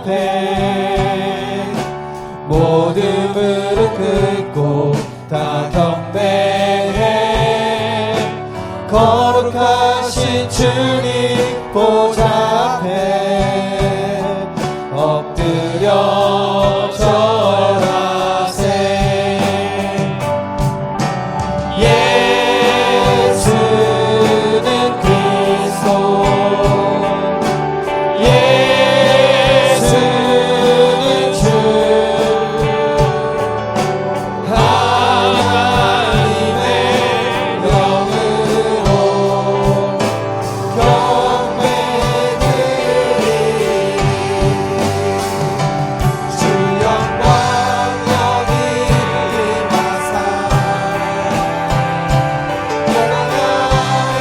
앞에 모든 무릎 꿇고 다 경배해. 거룩하신 주님 보좌 앞에 엎드려 절하세. 예수는 그리스도, 예수는 주, 하나님의 영으로 경배드리리. 주 영광 여기 임하사 영원하게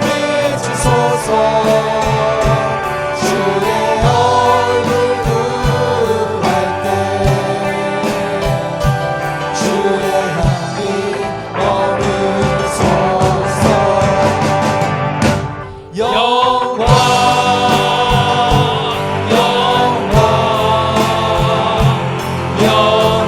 비추소서. 주의 얼굴 구할 때 주의 향기 머무소서. 영광 영광 영광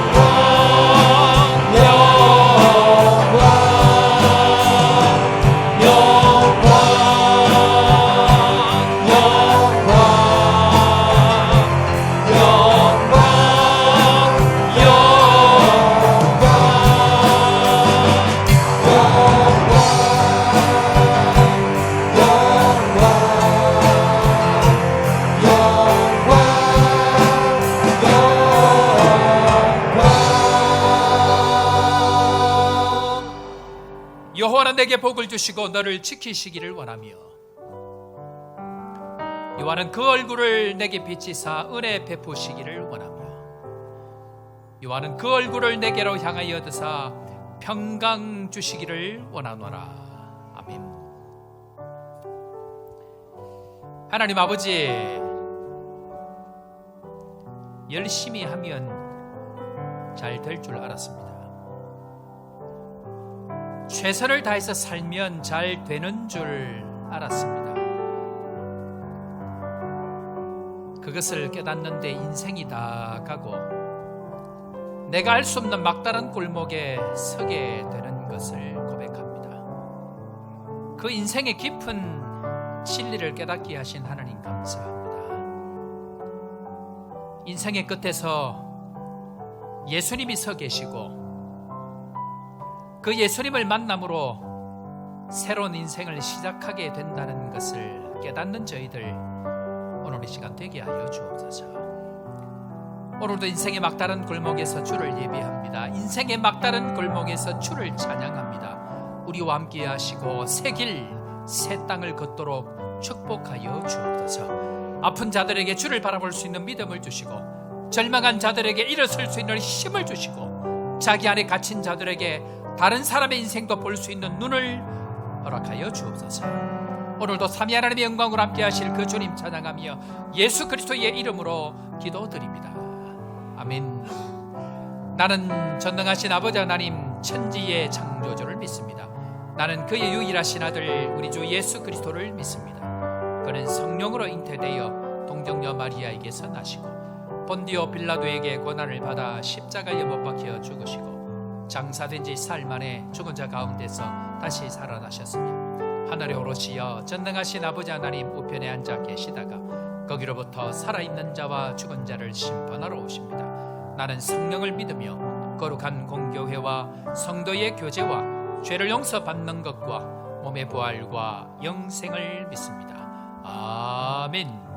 여호와는 내게 복을 주시고 너를 지키시기를 원하며 여호와는 그 얼굴을 내게 비치사 은혜 베푸시기를 원하며 여호와는 그 얼굴을 내게로 향하여 드사 평강 주시기를 원하노라. 아멘. 하나님 아버지, 열심히 하면 잘 될 줄 알았습니다. 최선을 다해서 살면 잘 되는 줄 알았습니다. 그것을 깨닫는데 인생이 다 가고 내가 알 수 없는 막다른 골목에 서게 되는 것을 고백합니다. 그 인생의 깊은 진리를 깨닫게 하신 하나님 감사합니다. 인생의 끝에서 예수님이 서 계시고 그 예수님을 만남으로 새로운 인생을 시작하게 된다는 것을 깨닫는 저희들 오늘 이 시간 되게 하여 주옵소서. 오늘도 인생의 막다른 골목에서 주를 예배합니다. 인생의 막다른 골목에서 주를 찬양합니다. 우리와 함께 하시고 새 길, 새 땅을 걷도록 축복하여 주옵소서. 아픈 자들에게 주를 바라볼 수 있는 믿음을 주시고 절망한 자들에게 일어설 수 있는 힘을 주시고 자기 안에 갇힌 자들에게 다른 사람의 인생도 볼 수 있는 눈을 허락하여 주옵소서. 오늘도 삼위 하나님의 영광으로 함께 하실 그 주님 찬양하며 예수 그리스도의 이름으로 기도드립니다. 아멘. 나는 전능하신 아버지 하나님 천지의 창조주를 믿습니다. 나는 그의 유일하신 아들 우리 주 예수 그리스도를 믿습니다. 그는 성령으로 잉태되어 동정녀 마리아에게서 나시고 본디오 빌라도에게 고난을 받아 십자가에 못 박혀 죽으시고 장사된 지 사흘 만에 죽은 자 가운데서 다시 살아나셨으며 하늘에 오르시어 전능하신 아버지 하나님 우편에 앉아 계시다가 거기로부터 살아있는 자와 죽은 자를 심판하러 오십니다. 나는 성령을 믿으며 거룩한 공교회와 성도의 교제와 죄를 용서받는 것과 몸의 부활과 영생을 믿습니다. 아멘.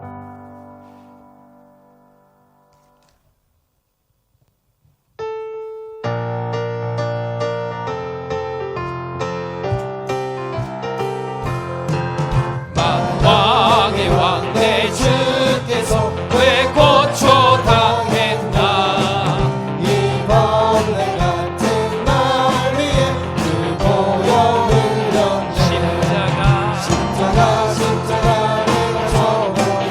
왕의 왕 내 주께서 왜 고초당했나. 이 벌레 같은 날 위해 그 보혈을 흘렸네. 십자가 내가 져버려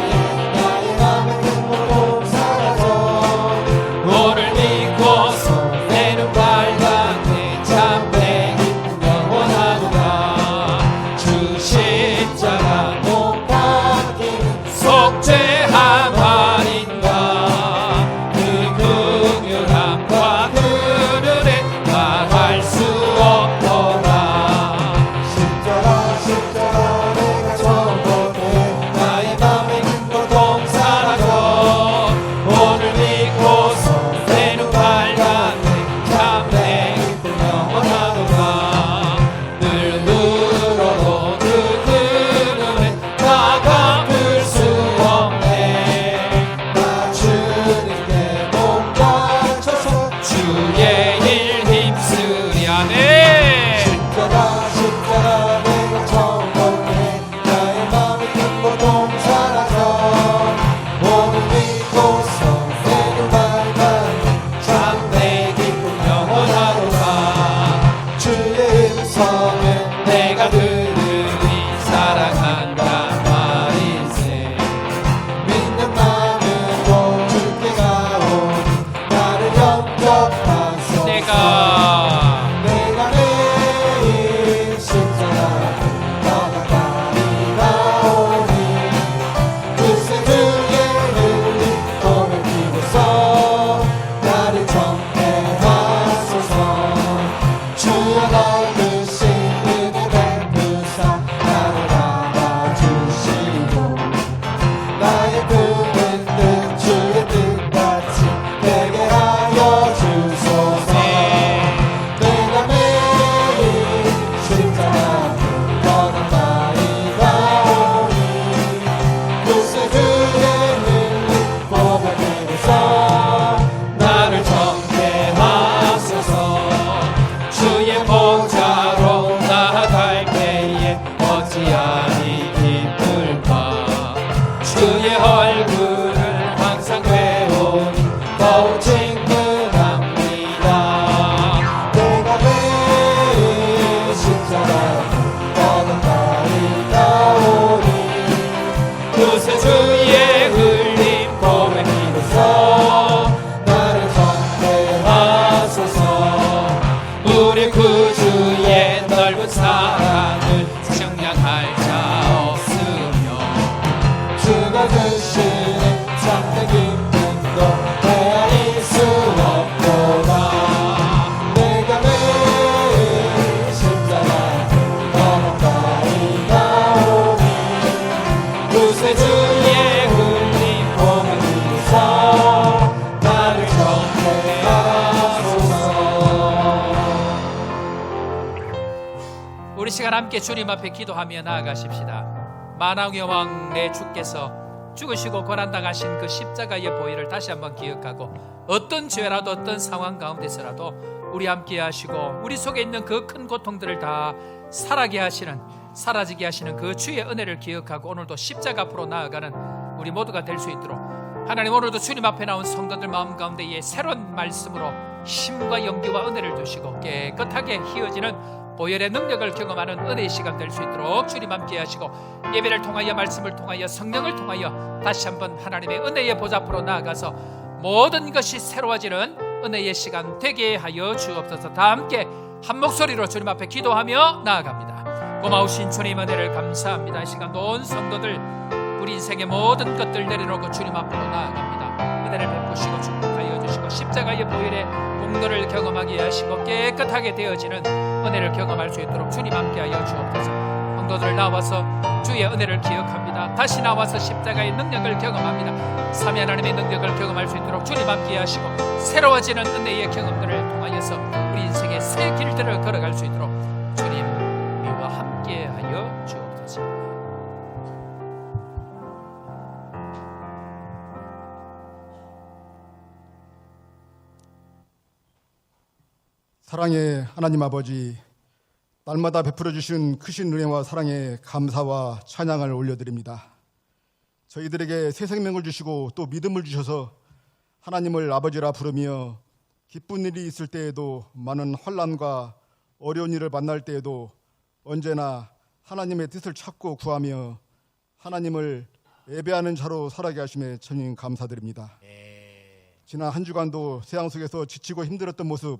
구세주의 흘린 보혈 힘으로 나를 건대하소서. 우리 구주의 넓은 사랑을 정량할 자 없으며 주가 주시는 참된 기쁨도 헤아릴 수 없도다. 내가 매일 십자가 너 가까이 나오니 구세주의 흘린 보혈 힘으로 나를 건대하소서. 우리 시간 함께 주님 앞에 기도하며 나아가십시다. 만왕의 왕 내 주께서 죽으시고 고난당하신 그 십자가의 보혈을 다시 한번 기억하고 어떤 죄라도 어떤 상황 가운데서라도 우리 함께 하시고 우리 속에 있는 그 큰 고통들을 다 사라지게 하시는 그 주의 은혜를 기억하고 오늘도 십자가 앞으로 나아가는 우리 모두가 될 수 있도록 하나님, 오늘도 주님 앞에 나온 성도들 마음 가운데에 새로운 말씀으로 힘과 용기와 은혜를 주시고 깨끗하게 휘어지는 보혈의 능력을 경험하는 은혜의 시간 될 수 있도록 주님 함께 하시고 예배를 통하여 말씀을 통하여 성령을 통하여 다시 한번 하나님의 은혜의 보좌 앞으로 나아가서 모든 것이 새로워지는 은혜의 시간 되게 하여 주옵소서. 다 함께 한 목소리로 주님 앞에 기도하며 나아갑니다. 고마우신 주님 은혜를 감사합니다. 이 시간 온 성도들 우리 인생의 모든 것들 내려놓고 주님 앞으로 나아갑니다. 은혜를 베푸시고 축복하여 주시고 십자가의 보혈의 공로를 경험하게 하시고 깨끗하게 되어지는 은혜를 경험할 수 있도록 주님 함께하여 주옵소서. 성도들 나와서 주의 은혜를 기억합니다. 다시 나와서 십자가의 능력을 경험합니다. 삼위 하나님의 능력을 경험할 수 있도록 주님 함께하시고 새로워지는 은혜의 경험들을 통하여서 우리 인생의 새 길들을 걸어갈 수 있도록 주님 우리와 함께하여 주옵소서. 사랑의 하나님 아버지, 날마다 베풀어 주신 크신 은혜와 사랑에 감사와 찬양을 올려드립니다. 저희들에게 새 생명을 주시고 또 믿음을 주셔서 하나님을 아버지라 부르며 기쁜 일이 있을 때에도 많은 환난과 어려운 일을 만날 때에도 언제나 하나님의 뜻을 찾고 구하며 하나님을 예배하는 자로 살아가게 하심에 천인 감사드립니다. 지난 한 주간도 세상 속에서 지치고 힘들었던 모습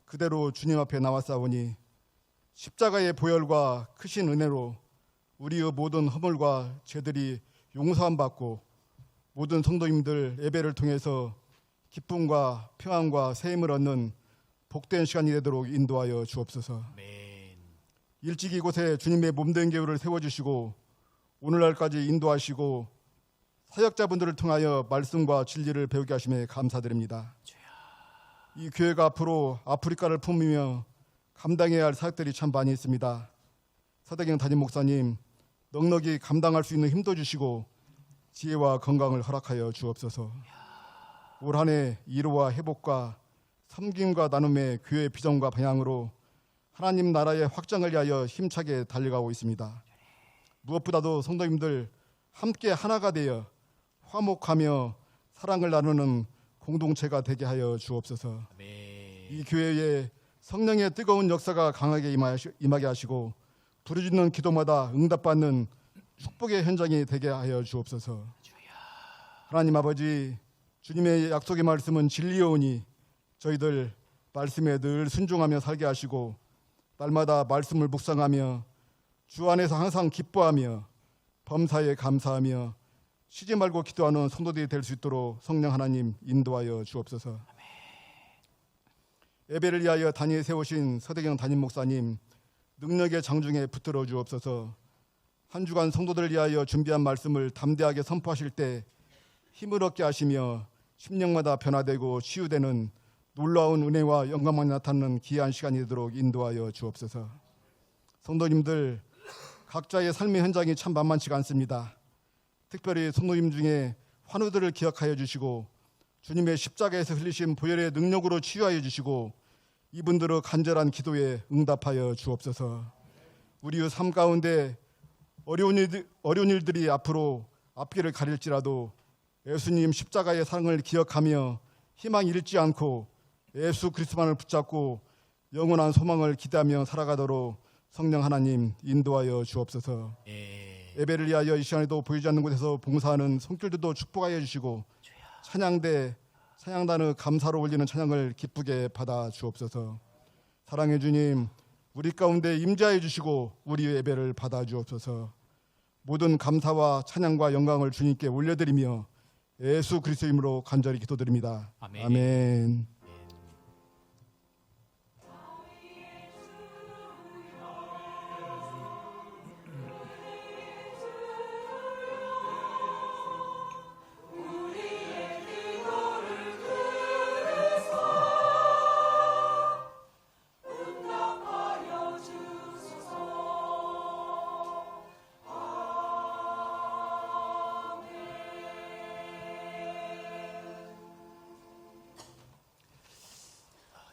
그대로 주님 앞에 나왔사오니 십자가의 보혈과 크신 은혜로 우리의 모든 허물과 죄들이 용서함 받고 모든 성도님들 예배를 통해서 기쁨과 평안과 새 힘을 얻는 복된 시간이 되도록 인도하여 주옵소서. 일찍 이곳에 주님의 몸된 교회를 세워주시고 오늘날까지 인도하시고 사역자분들을 통하여 말씀과 진리를 배우게 하심에 감사드립니다. 이 교회가 앞으로 아프리카를 품으며 감당해야 할 사역들이 참 많이 있습니다. 서대경 담임 목사님 넉넉히 감당할 수 있는 힘도 주시고 지혜와 건강을 허락하여 주옵소서. 올 한 해 이루와 회복과 섬김과 나눔의 교회의 비전과 방향으로 하나님 나라의 확장을 위하여 힘차게 달려가고 있습니다. 무엇보다도 성도님들 함께 하나가 되어 화목하며 사랑을 나누는 공동체가 되게 하여 주옵소서. 이 교회에 성령의 뜨거운 역사가 강하게 임하게 하시고 부르짖는 기도마다 응답받는 축복의 현장이 되게 하여 주옵소서. 하나님 아버지, 주님의 약속의 말씀은 진리여오니 저희들 말씀에 늘 순종하며 살게 하시고 날마다 말씀을 묵상하며 주 안에서 항상 기뻐하며 범사에 감사하며 쉬지 말고 기도하는 성도들이 될 수 있도록 성령 하나님 인도하여 주옵소서. 예배를 위하여 단위에 세우신 서대경 담임 목사님 능력의 장중에 붙들어 주옵소서. 한 주간 성도들을 위하여 준비한 말씀을 담대하게 선포하실 때 힘을 얻게 하시며 심령마다 변화되고 치유되는 놀라운 은혜와 영광만 나타나는 귀한 시간이 되도록 인도하여 주옵소서. 성도님들 각자의 삶의 현장이 참 만만치가 않습니다. 특별히 성도님 중에 환우들을 기억하여 주시고 주님의 십자가에서 흘리신 보혈의 능력으로 치유하여 주시고 이분들의 간절한 기도에 응답하여 주옵소서. 우리의 삶 가운데 어려운 일들이 앞으로 앞길을 가릴지라도 예수님 십자가의 사랑을 기억하며 희망 잃지 않고 예수 그리스도만을 붙잡고 영원한 소망을 기대하며 살아가도록 성령 하나님 인도하여 주옵소서. 예배를 위하여 이 시간에도 보이지 않는 곳에서 봉사하는 손길들도 축복하여 주시고 찬양단의 감사로 올리는 찬양을 기쁘게 받아 주옵소서. 사랑해 주님, 우리 가운데 임재하여 주시고 우리 예배를 받아 주옵소서. 모든 감사와 찬양과 영광을 주님께 올려드리며 예수 그리스도 이름으로 간절히 기도드립니다. 아멘. 아멘.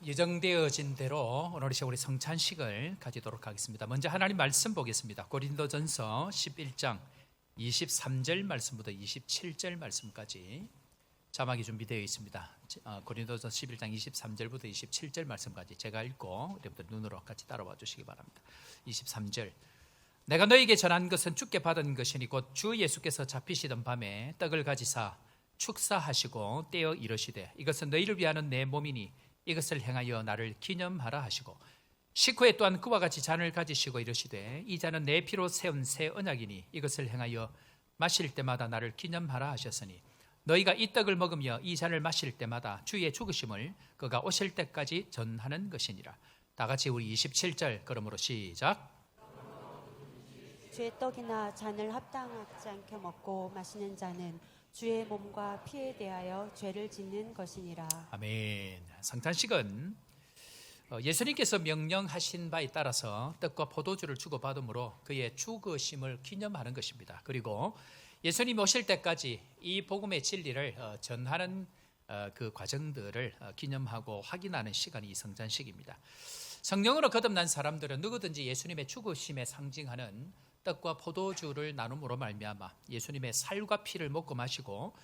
예정되어진 대로 오늘 우리 성찬식을 가지도록 하겠습니다. 먼저 하나님 말씀 보겠습니다. 고린도전서 11장 23절 말씀부터 27절 말씀까지 자막이 준비되어 있습니다. 고린도전서 11장 23절부터 27절 말씀까지 제가 읽고 여러분들 눈으로 같이 따라와 주시기 바랍니다. 23절, 내가 너에게 전한 것은 주께 받은 것이니 곧 주 예수께서 잡히시던 밤에 떡을 가지사 축사하시고 떼어 이르시되 이것은 너희를 위하는 내 몸이니 이것을 행하여 나를 기념하라 하시고 식후에 또한 그와 같이 잔을 가지시고 이르시되 이 잔은 내 피로 세운 새 언약이니 이것을 행하여 마실 때마다 나를 기념하라 하셨으니 너희가 이 떡을 먹으며 이 잔을 마실 때마다 주의 죽으심을 그가 오실 때까지 전하는 것이니라. 다 같이 우리 27절 그러므로 시작. 주의 떡이나 잔을 합당하지 않게 먹고 마시는 자는 주의 몸과 피에 대하여 죄를 짓는 것이니라. 아멘. 성찬식은 예수님께서 명령하신 바에 따라서 떡과 포도주를 주고받음으로 그의 죽으심을 기념하는 것입니다. 그리고 예수님 오실 때까지 이 복음의 진리를 전하는 그 과정들을 기념하고 확인하는 시간이 이 성찬식입니다. 성령으로 거듭난 사람들은 누구든지 예수님의 죽으심에 상징하는 떡과 포도주를 나눔으로 말미암아 예수님의 살과 피를 먹고 마시고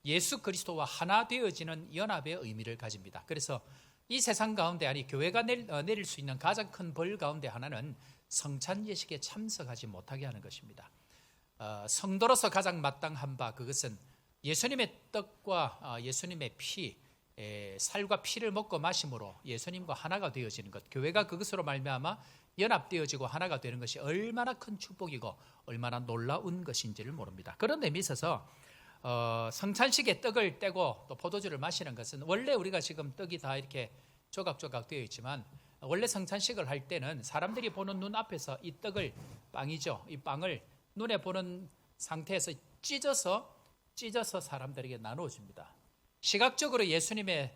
예수 그리스도와 하나 되어지는 연합의 의미를 가집니다. 그래서 이 세상 가운데 아니 교회가 내릴 수 있는 가장 큰 벌 가운데 하나는 성찬 예식에 참석하지 못하게 하는 것입니다. 성도로서 가장 마땅한 바 그것은 예수님의 떡과 예수님의 피, 살과 피를 먹고 마심으로 예수님과 하나가 되어지는 것, 교회가 그것으로 말미암아 연합되어지고 하나가 되는 것이 얼마나 큰 축복이고 얼마나 놀라운 것인지를 모릅니다. 그런 의미에 있어서 성찬식에 떡을 떼고 또 포도주를 마시는 것은 원래 우리가 지금 떡이 다 이렇게 조각조각 되어 있지만 원래 성찬식을 할 때는 사람들이 보는 눈 앞에서 이 떡을 빵이죠. 이 빵을 눈에 보는 상태에서 찢어서 사람들에게 나누어 줍니다. 시각적으로 예수님의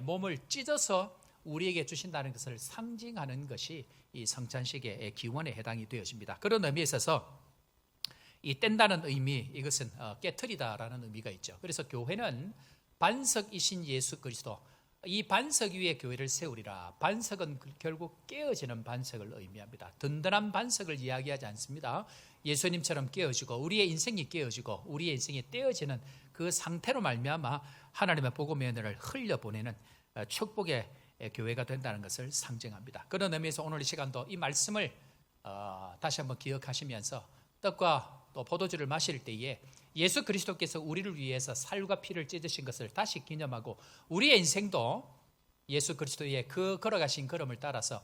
몸을 찢어서 우리에게 주신다는 것을 상징하는 것이 이 성찬식의 기원에 해당이 되어집니다. 그런 의미에 있어서 이 뗀다는 의미, 이것은 깨트리다라는 의미가 있죠. 그래서 교회는 반석이신 예수 그리스도, 이 반석 위에 교회를 세우리라. 반석은 결국 깨어지는 반석을 의미합니다. 든든한 반석을 이야기하지 않습니다. 예수님처럼 깨어지고 우리의 인생이 깨어지고 우리의 인생이 떼어지는 그 상태로 말미암아 하나님의 복음의 은혜를 흘려보내는 축복의 교회가 된다는 것을 상징합니다. 그런 의미에서 오늘 이 시간도 이 말씀을 다시 한번 기억하시면서 떡과 또 포도주를 마실 때에 예수 그리스도께서 우리를 위해서 살과 피를 찢으신 것을 다시 기념하고 우리의 인생도 예수 그리스도의 그 걸어가신 걸음을 따라서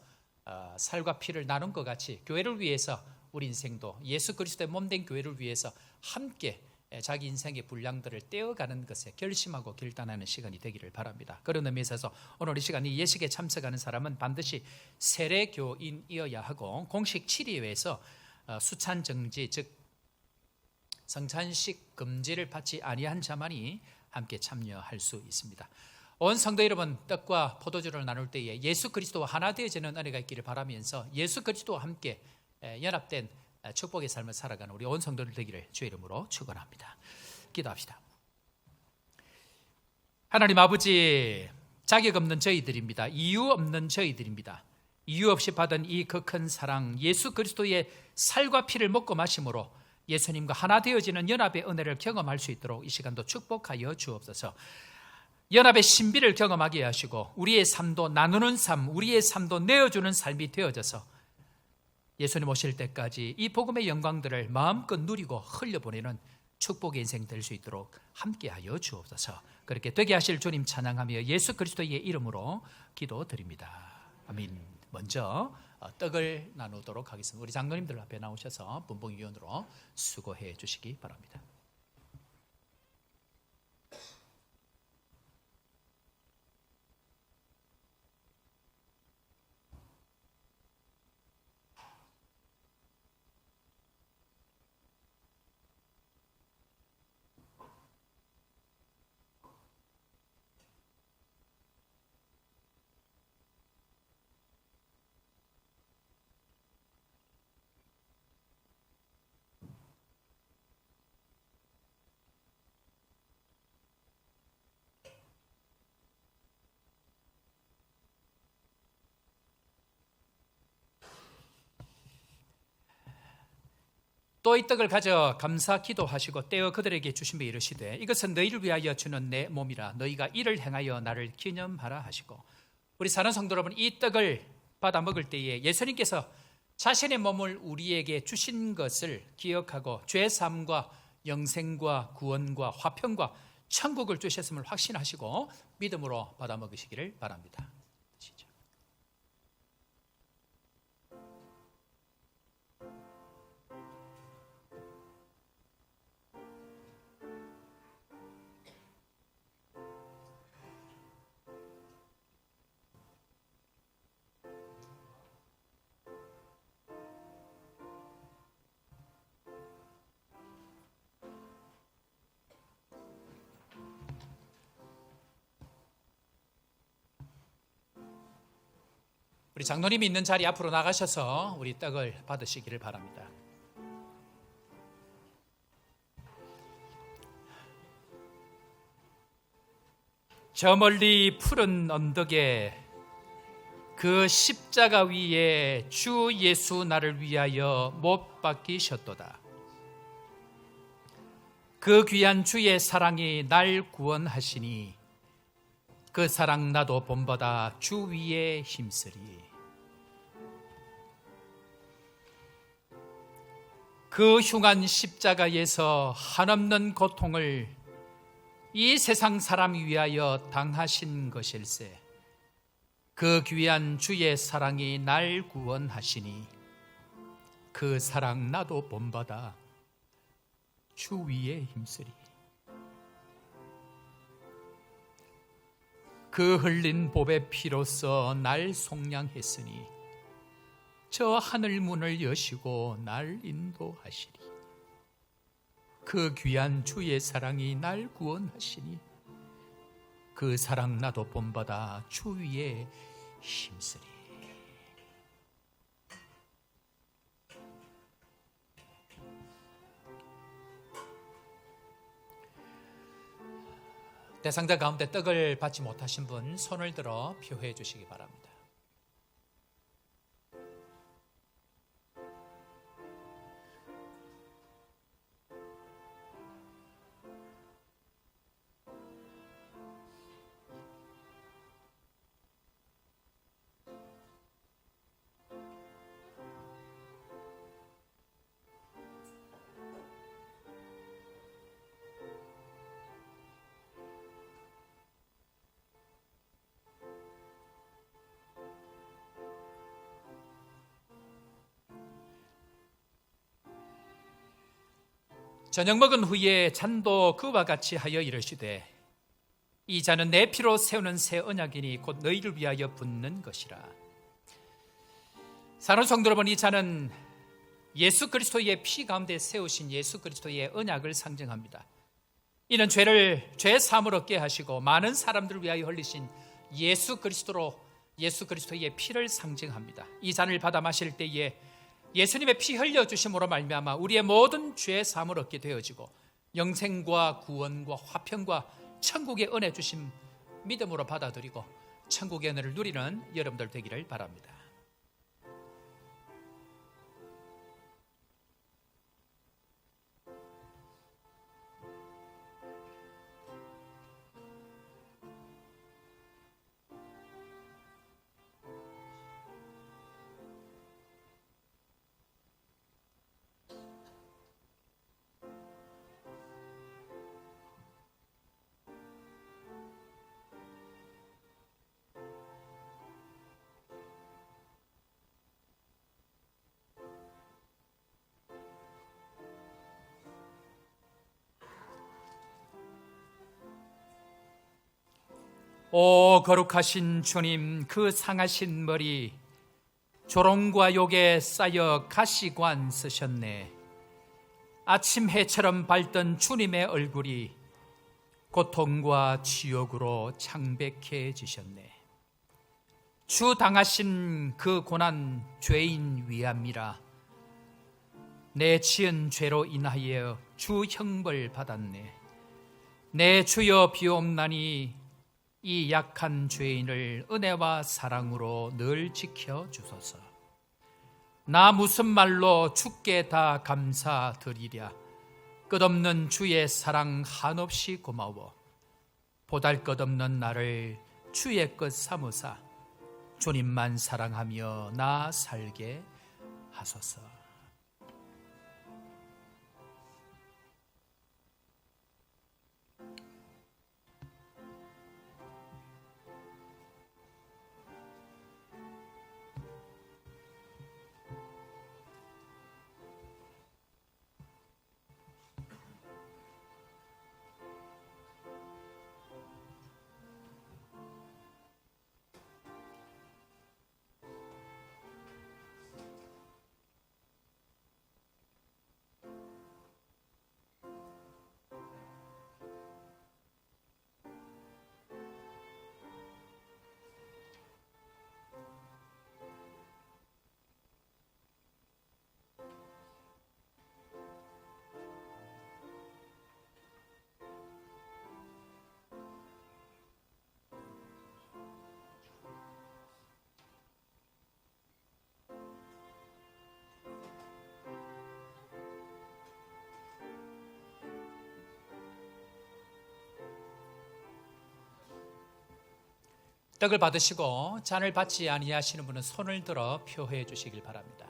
살과 피를 나눈 것 같이 교회를 위해서 우리 인생도 예수 그리스도의 몸된 교회를 위해서 함께 자기 인생의 분량들을 떼어가는 것에 결심하고 결단하는 시간이 되기를 바랍니다. 그런 의미에서 오늘 이 시간 이 예식에 참석하는 사람은 반드시 세례교인이어야 하고 공식 7위에서 수찬정지 즉 성찬식 금지를 받지 아니한 자만이 함께 참여할 수 있습니다. 온 성도 여러분, 떡과 포도주를 나눌 때에 예수 그리스도와 하나 되어지는 은혜가 있기를 바라면서 예수 그리스도와 함께 연합된 축복의 삶을 살아가는 우리 온 성도들 되기를 주의 이름으로 축원합니다. 기도합시다. 하나님 아버지, 자격 없는 저희들입니다. 이유 없는 저희들입니다. 이유 없이 받은 이 그 큰 사랑 예수 그리스도의 살과 피를 먹고 마심으로 예수님과 하나 되어지는 연합의 은혜를 경험할 수 있도록 이 시간도 축복하여 주옵소서. 연합의 신비를 경험하게 하시고 우리의 삶도 나누는 삶, 우리의 삶도 내어주는 삶이 되어져서 예수님 오실 때까지 이 복음의 영광들을 마음껏 누리고 흘려보내는 축복의 인생 될 수 있도록 함께하여 주옵소서. 그렇게 되게 하실 주님 찬양하며 예수 그리스도의 이름으로 기도드립니다. 아멘. 먼저 떡을 나누도록 하겠습니다. 우리 장로님들 앞에 나오셔서 분봉위원으로 수고해 주시기 바랍니다. 또 이 떡을 가져 감사 기도하시고 떼어 그들에게 주시며 이르시되 이것은 너희를 위하여 주는 내 몸이라 너희가 이를 행하여 나를 기념하라 하시고, 우리 사는 성도 여러분, 이 떡을 받아 먹을 때에 예수님께서 자신의 몸을 우리에게 주신 것을 기억하고 죄 사함과 영생과 구원과 화평과 천국을 주셨음을 확신하시고 믿음으로 받아 먹으시기를 바랍니다. 시작. 우리 장로님이 있는 자리 앞으로 나가셔서 우리 떡을 받으시기를 바랍니다. 저 멀리 푸른 언덕에 그 십자가 위에 주 예수 나를 위하여 못 박히셨도다. 그 귀한 주의 사랑이 날 구원하시니 그 사랑 나도 본보다 주 위에 힘쓰리. 그 흉한 십자가에서 한없는 고통을 이 세상 사람 위하여 당하신 것일세. 그 귀한 주의 사랑이 날 구원하시니 그 사랑 나도 본받아 주 위에 힘쓰리. 그 흘린 보배 피로써 날 속량했으니 저 하늘 문을 여시고 날 인도하시리. 그 귀한 주의 사랑이 날 구원하시니 그 사랑 나도 본받아 주 위에 힘쓰리. 대상자 가운데 떡을 받지 못하신 분 손을 들어 표해 주시기 바랍니다. 저녁 먹은 후에 잔도 그와 같이 하여 이르시되 이 잔은 내 피로 세우는 새 언약이니 곧 너희를 위하여 붓는 것이라. 사랑하는 성도 여러분, 이 잔은 예수 그리스도의 피 가운데 세우신 예수 그리스도의 언약을 상징합니다. 이는 죄 사함을 얻게 하시고 많은 사람들을 위하여 흘리신 예수 그리스도의 피를 상징합니다. 이 잔을 받아 마실 때에 예수님의 피 흘려주심으로 말미암아 우리의 모든 죄 사함을 얻게 되어지고 영생과 구원과 화평과 천국의 은혜 주심 믿음으로 받아들이고 천국의 은혜를 누리는 여러분들 되기를 바랍니다. 오 거룩하신 주님, 그 상하신 머리 조롱과 욕에 쌓여 가시관 쓰셨네. 아침 해처럼 밝던 주님의 얼굴이 고통과 지옥으로 창백해지셨네. 주 당하신 그 고난 죄인 위함이라 내 지은 죄로 인하여 주 형벌 받았네. 내 주여 비옵나니 이 약한 죄인을 은혜와 사랑으로 늘 지켜주소서. 나 무슨 말로 주께 다 감사드리랴. 끝없는 주의 사랑 한없이 고마워. 보잘것없는 나를 주의 것 삼으사 주님만 사랑하며 나 살게 하소서. 떡을 받으시고 잔을 받지 아니하시는 분은 손을 들어 표해 주시길 바랍니다.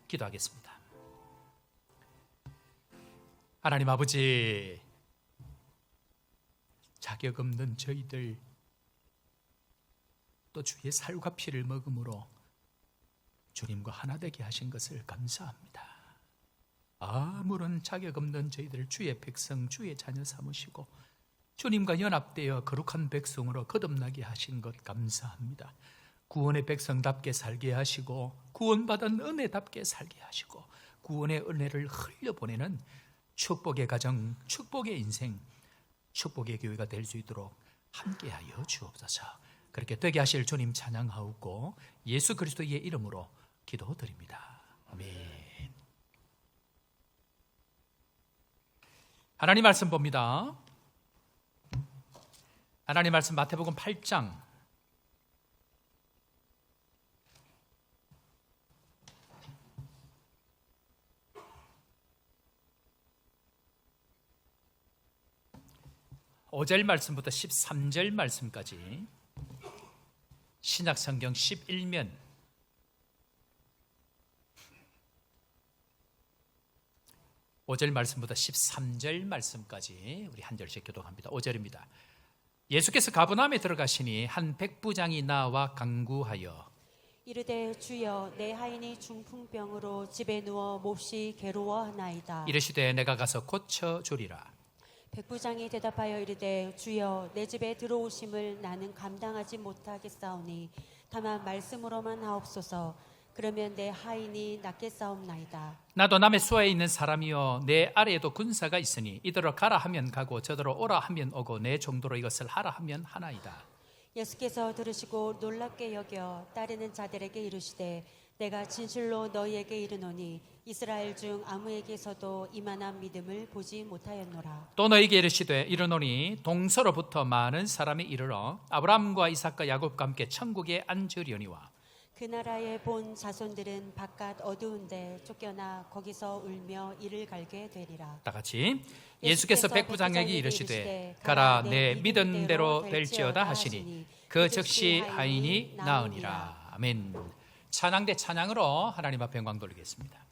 기도하겠습니다. 하나님 아버지, 자격 없는 저희들 또 주의 살과 피를 먹음으로 주님과 하나 되게 하신 것을 감사합니다. 아무런 자격 없는 저희들을 주의 백성, 주의 자녀 삼으시고 주님과 연합되어 거룩한 백성으로 거듭나게 하신 것 감사합니다. 구원의 백성답게 살게 하시고 구원받은 은혜답게 살게 하시고 구원의 은혜를 흘려보내는 축복의 가정, 축복의 인생, 축복의 교회가 될 수 있도록 함께하여 주옵소서. 그렇게 되게 하실 주님 찬양하옵고 예수 그리스도의 이름으로 기도드립니다. 아멘. 하나님 말씀 봅니다. 하나님 말씀 마태복음 8장 5절 말씀부터 13절 말씀까지 신약성경 11면 5절 말씀부터 13절 말씀까지 우리 한 절씩 교독합니다. 5절입니다. 예수께서 가버나움에 들어가시니 한 백부장이 나와 간구하여 이르되 주여 내 하인이 중풍병으로 집에 누워 몹시 괴로워하나이다. 이르시되 내가 가서 고쳐주리라. 백부장이 대답하여 이르되 주여 내 집에 들어오심을 나는 감당하지 못하겠사오니 다만 말씀으로만 하옵소서. 그러면 내 하인이 낫겠사옵나이다. 나도 남의 수하에 있는 사람이요 내 아래에도 군사가 있으니 이더러 가라 하면 가고 저더러 오라 하면 오고 내 정도로 이것을 하라 하면 하나이다. 예수께서 들으시고 놀랍게 여겨 따르는 자들에게 이르시되 내가 진실로 너희에게 이르노니 이스라엘 중 아무에게서도 이만한 믿음을 보지 못하였노라. 또 너희에게 이르시되 이르노니 동서로부터 많은 사람이 이르러 아브라함과 이삭과 야곱과 함께 천국에 앉으려니와 그 나라에 본 자손들은 바깥 어두운 데 쫓겨나 거기서 울며 이를 갈게 되리라. 다 같이 예수께서 백부장에게 이르시되 가라 내 믿은 대로 될지어다 하시니 그 즉시 하인이 나으니라. 아멘. 찬양 대 찬양으로 하나님 앞에 영광 돌리겠습니다.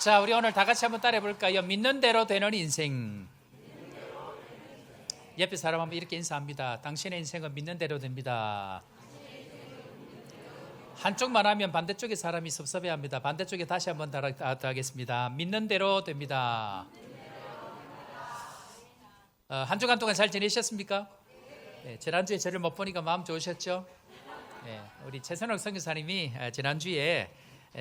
자, 우리 오늘 다 같이 한번 따라해 볼까요? 믿는 대로 되는 인생. 옆에 사람 한번 이렇게 인사합니다. 당신의 인생은 믿는 대로 됩니다. 한쪽만 하면 반대쪽에 사람이 섭섭해합니다. 반대쪽에 다시 한번 더 하겠습니다. 믿는 대로 됩니다. 한 주간 동안 잘 지내셨습니까? 네, 지난주에 저를 못 보니까 마음 좋으셨죠? 네, 우리 최선옥 선교사님이 지난주에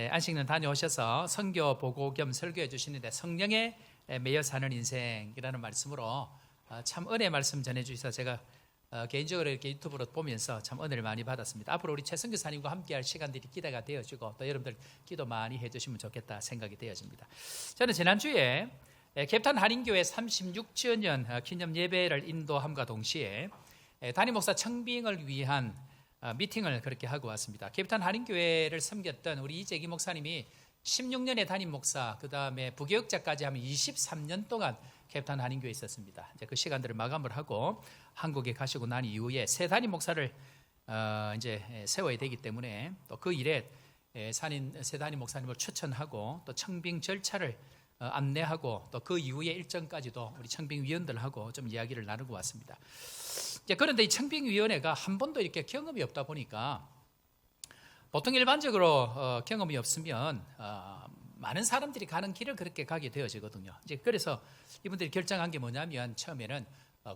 안식년 다녀오셔서 선교 보고 겸 설교해 주시는데 성령에 매여 사는 인생이라는 말씀으로 참 은혜의 말씀 전해주셔서 제가 개인적으로 이렇게 유튜브로 보면서 참 은혜를 많이 받았습니다. 앞으로 우리 최 선교사님과 함께할 시간들이 기대가 되어지고 또 여러분들 기도 많이 해주시면 좋겠다 생각이 되어집니다. 저는 지난주에 캡탄 한인교회 36주년 기념 예배를 인도함과 동시에 담임 목사 청빙을 위한 미팅을 그렇게 하고 왔습니다. 캡탄 한인교회를 섬겼던 우리 이재기 목사님이 16년의 담임 목사, 그 다음에 부교역자까지 하면 23년 동안 캡탄 한인교회에 있었습니다. 이제 그 시간들을 마감을 하고 한국에 가시고 난 이후에 새 담임 목사를 이제 세워야 되기 때문에 또 그 일에 새 담임 목사님을 추천하고 또 청빙 절차를 안내하고 또 그 이후의 일정까지도 우리 청빙위원들하고 좀 이야기를 나누고 왔습니다. 그런데 이 청빙위원회가 한 번도 이렇게 경험이 없다 보니까 보통 일반적으로 경험이 없으면 많은 사람들이 가는 길을 그렇게 가게 되어지거든요. 이제 그래서 이분들이 결정한 게 뭐냐면 처음에는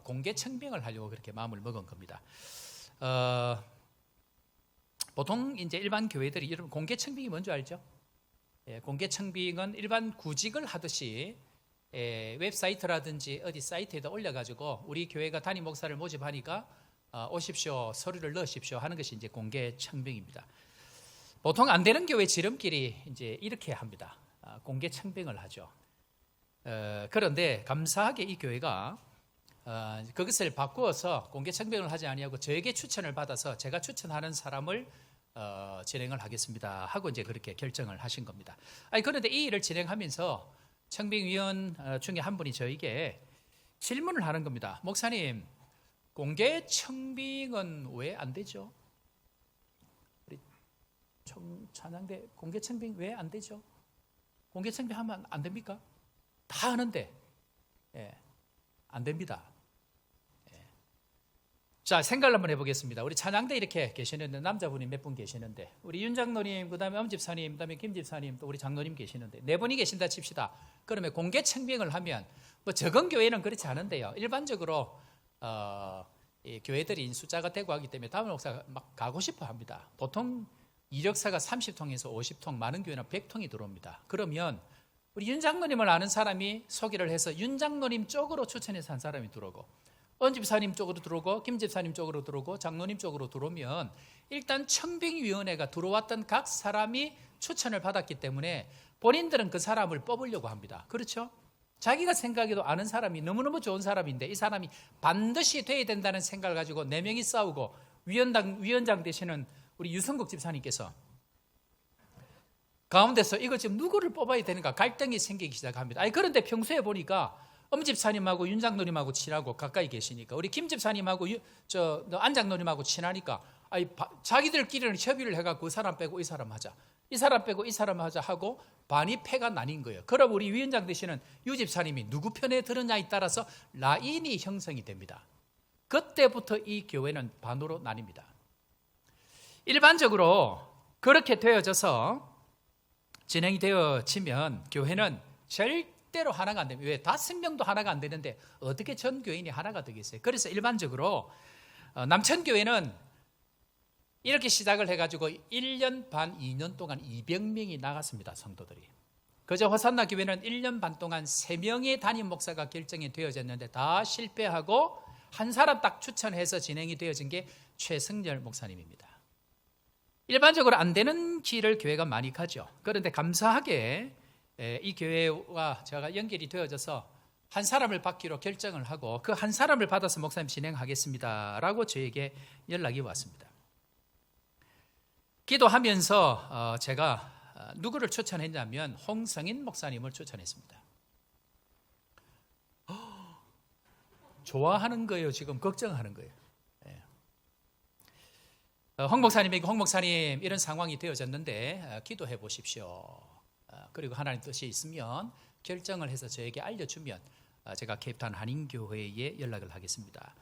공개 청빙을 하려고 그렇게 마음을 먹은 겁니다. 보통 이제 일반 교회들이 여러분 공개 청빙이 뭔지 알죠? 공개 청빙은 일반 구직을 하듯이 웹사이트라든지 어디 사이트에다 올려가지고 우리 교회가 담임 목사를 모집하니까 오십시오, 서류를 넣으십시오 하는 것이 이제 공개 청빙입니다. 보통 안 되는 교회 지름길이 이제 이렇게 합니다. 공개 청빙을 하죠. 그런데 감사하게 이 교회가 그것을 바꾸어서 공개 청빙을 하지 아니하고 저에게 추천을 받아서 제가 추천하는 사람을 진행을 하겠습니다 하고 이제 그렇게 결정을 하신 겁니다. 그런데 이 일을 진행하면서 청빙위원 중에 한 분이 저에게 질문을 하는 겁니다. 목사님, 공개 청빙은 왜 안 되죠? 우리 찬양대 공개 청빙 왜 안 되죠? 공개 청빙하면 안 됩니까? 다 하는데 안 됩니다. 자, 생각을 한번 해보겠습니다. 우리 찬양대 이렇게 계시는데 남자분이 몇 분 계시는데 우리 윤 장로님, 그 다음에 엄집사님, 그 다음에 김 집사님, 또 우리 장로님 계시는데 네 분이 계신다 칩시다. 그러면 공개 청빙을 하면 뭐 적은 교회는 그렇지 않은데요. 일반적으로 이 교회들이 숫자가 되고 하기 때문에 담임 목사가 막 가고 싶어 합니다. 보통 이력서가 30통에서 50통, 많은 교회는 100통이 들어옵니다. 그러면 우리 윤 장로님을 아는 사람이 소개를 해서 윤 장로님 쪽으로 추천해서 한 사람이 들어오고 은 집사님 쪽으로 들어오고 김 집사님 쪽으로 들어오고 장로님 쪽으로 들어오면 일단 청빙위원회가 들어왔던 각 사람이 추천을 받았기 때문에 본인들은 그 사람을 뽑으려고 합니다. 그렇죠? 자기가 생각해도 아는 사람이 너무너무 좋은 사람인데 이 사람이 반드시 돼야 된다는 생각을 가지고 4명이 싸우고 위원장 되시는 우리 유성국 집사님께서 가운데서 이거 지금 누구를 뽑아야 되는가 갈등이 생기기 시작합니다. 그런데 평소에 보니까 엄집사님하고 윤장로님하고 친하고 가까이 계시니까 우리 김집사님하고 안장로님하고 친하니까 자기들끼리는 협의를 해갖고 그 사람 빼고 이 사람 하자, 이 사람 빼고 이 사람 하자 하고 반이 패가 나뉜 거예요. 그럼 우리 위원장 되시는 유집사님이 누구 편에 들었냐에 따라서 라인이 형성이 됩니다. 그때부터 이 교회는 반으로 나뉩니다. 일반적으로 그렇게 되어져서 진행이 되어지면 교회는 절대로 하나가 안 됩니다. 왜? 5명도 하나가 안 되는데 어떻게 전 교인이 하나가 되겠어요? 그래서 일반적으로 남천교회는 이렇게 시작을 해가지고 1년 반, 2년 동안 200명이 나갔습니다. 성도들이. 그저 호산나 교회는 1년 반 동안 3명의 담임 목사가 결정이 되어졌는데 다 실패하고 한 사람 딱 추천해서 진행이 되어진 게 최승열 목사님입니다. 일반적으로 안 되는 길을 교회가 많이 가죠. 그런데 감사하게 이 교회와 제가 연결이 되어져서 한 사람을 받기로 결정을 하고 그 한 사람을 받아서 목사님 진행하겠습니다 라고 저에게 연락이 왔습니다. 기도하면서 제가 누구를 추천했냐면 홍성인 목사님을 추천했습니다. 좋아하는 거예요? 지금 걱정하는 거예요? 홍 목사님에게 홍 목사님 이런 상황이 되어졌는데 기도해 보십시오. 그리고 하나님 뜻이 있으면 결정을 해서 저에게 알려주면 제가 케이프타운 한인교회에 연락을 하겠습니다.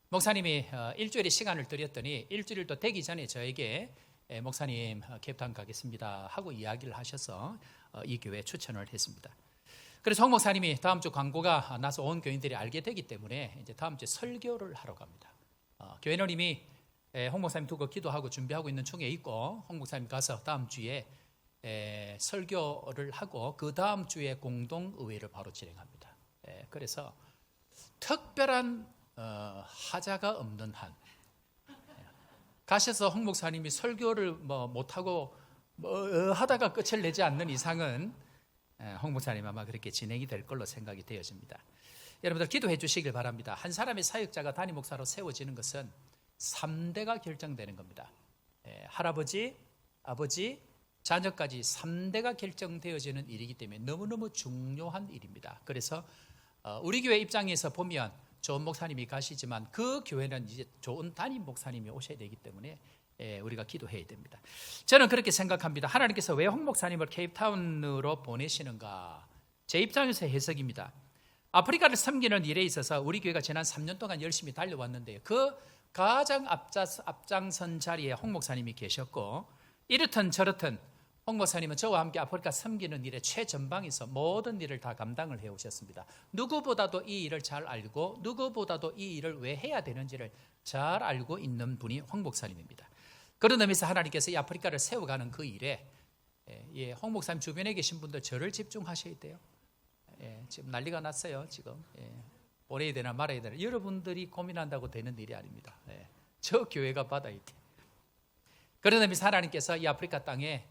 목사님이 일주일의 시간을 드렸더니 일주일도 되기 전에 저에게 목사님 케이프타운 가겠습니다 하고 이야기를 하셔서 이 교회에 추천을 했습니다. 그래서 홍 목사님이 다음 주 광고가 나서 온 교인들이 알게 되기 때문에 이제 다음 주에 설교를 하러 갑니다. 교회는 이미 홍 목사님 두고 기도하고 준비하고 있는 중에 있고 홍 목사님 가서 다음 주에 설교를 하고 그 다음 주에 공동의회를 바로 진행합니다. 그래서 특별한 하자가 없는 한 가셔서 홍 목사님이 설교를 못하고 하다가 끝을 내지 않는 이상은 홍 목사님 아마 그렇게 진행이 될 걸로 생각이 되어집니다. 여러분들 기도해 주시길 바랍니다. 한 사람의 사역자가 단임 목사로 세워지는 것은 3대가 결정되는 겁니다. 할아버지, 아버지, 자녀까지 3대가 결정되어지는 일이기 때문에 너무너무 중요한 일입니다. 그래서 우리 교회 입장에서 보면 좋은 목사님이 가시지만 그 교회는 이제 좋은 담임 목사님이 오셔야 되기 때문에 우리가 기도해야 됩니다. 저는 그렇게 생각합니다. 하나님께서 왜 홍 목사님을 케이프타운으로 보내시는가? 제 입장에서 해석입니다. 아프리카를 섬기는 일에 있어서 우리 교회가 지난 3년 동안 열심히 달려왔는데요. 그 가장 앞장선 자리에 홍 목사님이 계셨고 이렇든 저렇든 홍 목사님은 저와 함께 아프리카 섬기는 일에 최전방에서 모든 일을 다 감당을 해오셨습니다. 누구보다도 이 일을 잘 알고 누구보다도 이 일을 왜 해야 되는지를 잘 알고 있는 분이 홍 목사님입니다. 그런 의미에서 하나님께서 이 아프리카를 세워가는 그 일에 홍 목사님 주변에 계신 분들 저를 집중하셔야 돼요. 지금 난리가 났어요. 지금 보내야 되나 말아야 되나 여러분들이 고민한다고 되는 일이 아닙니다. 저 교회가 받아야 돼. 그런 의미에서 하나님께서 이 아프리카 땅에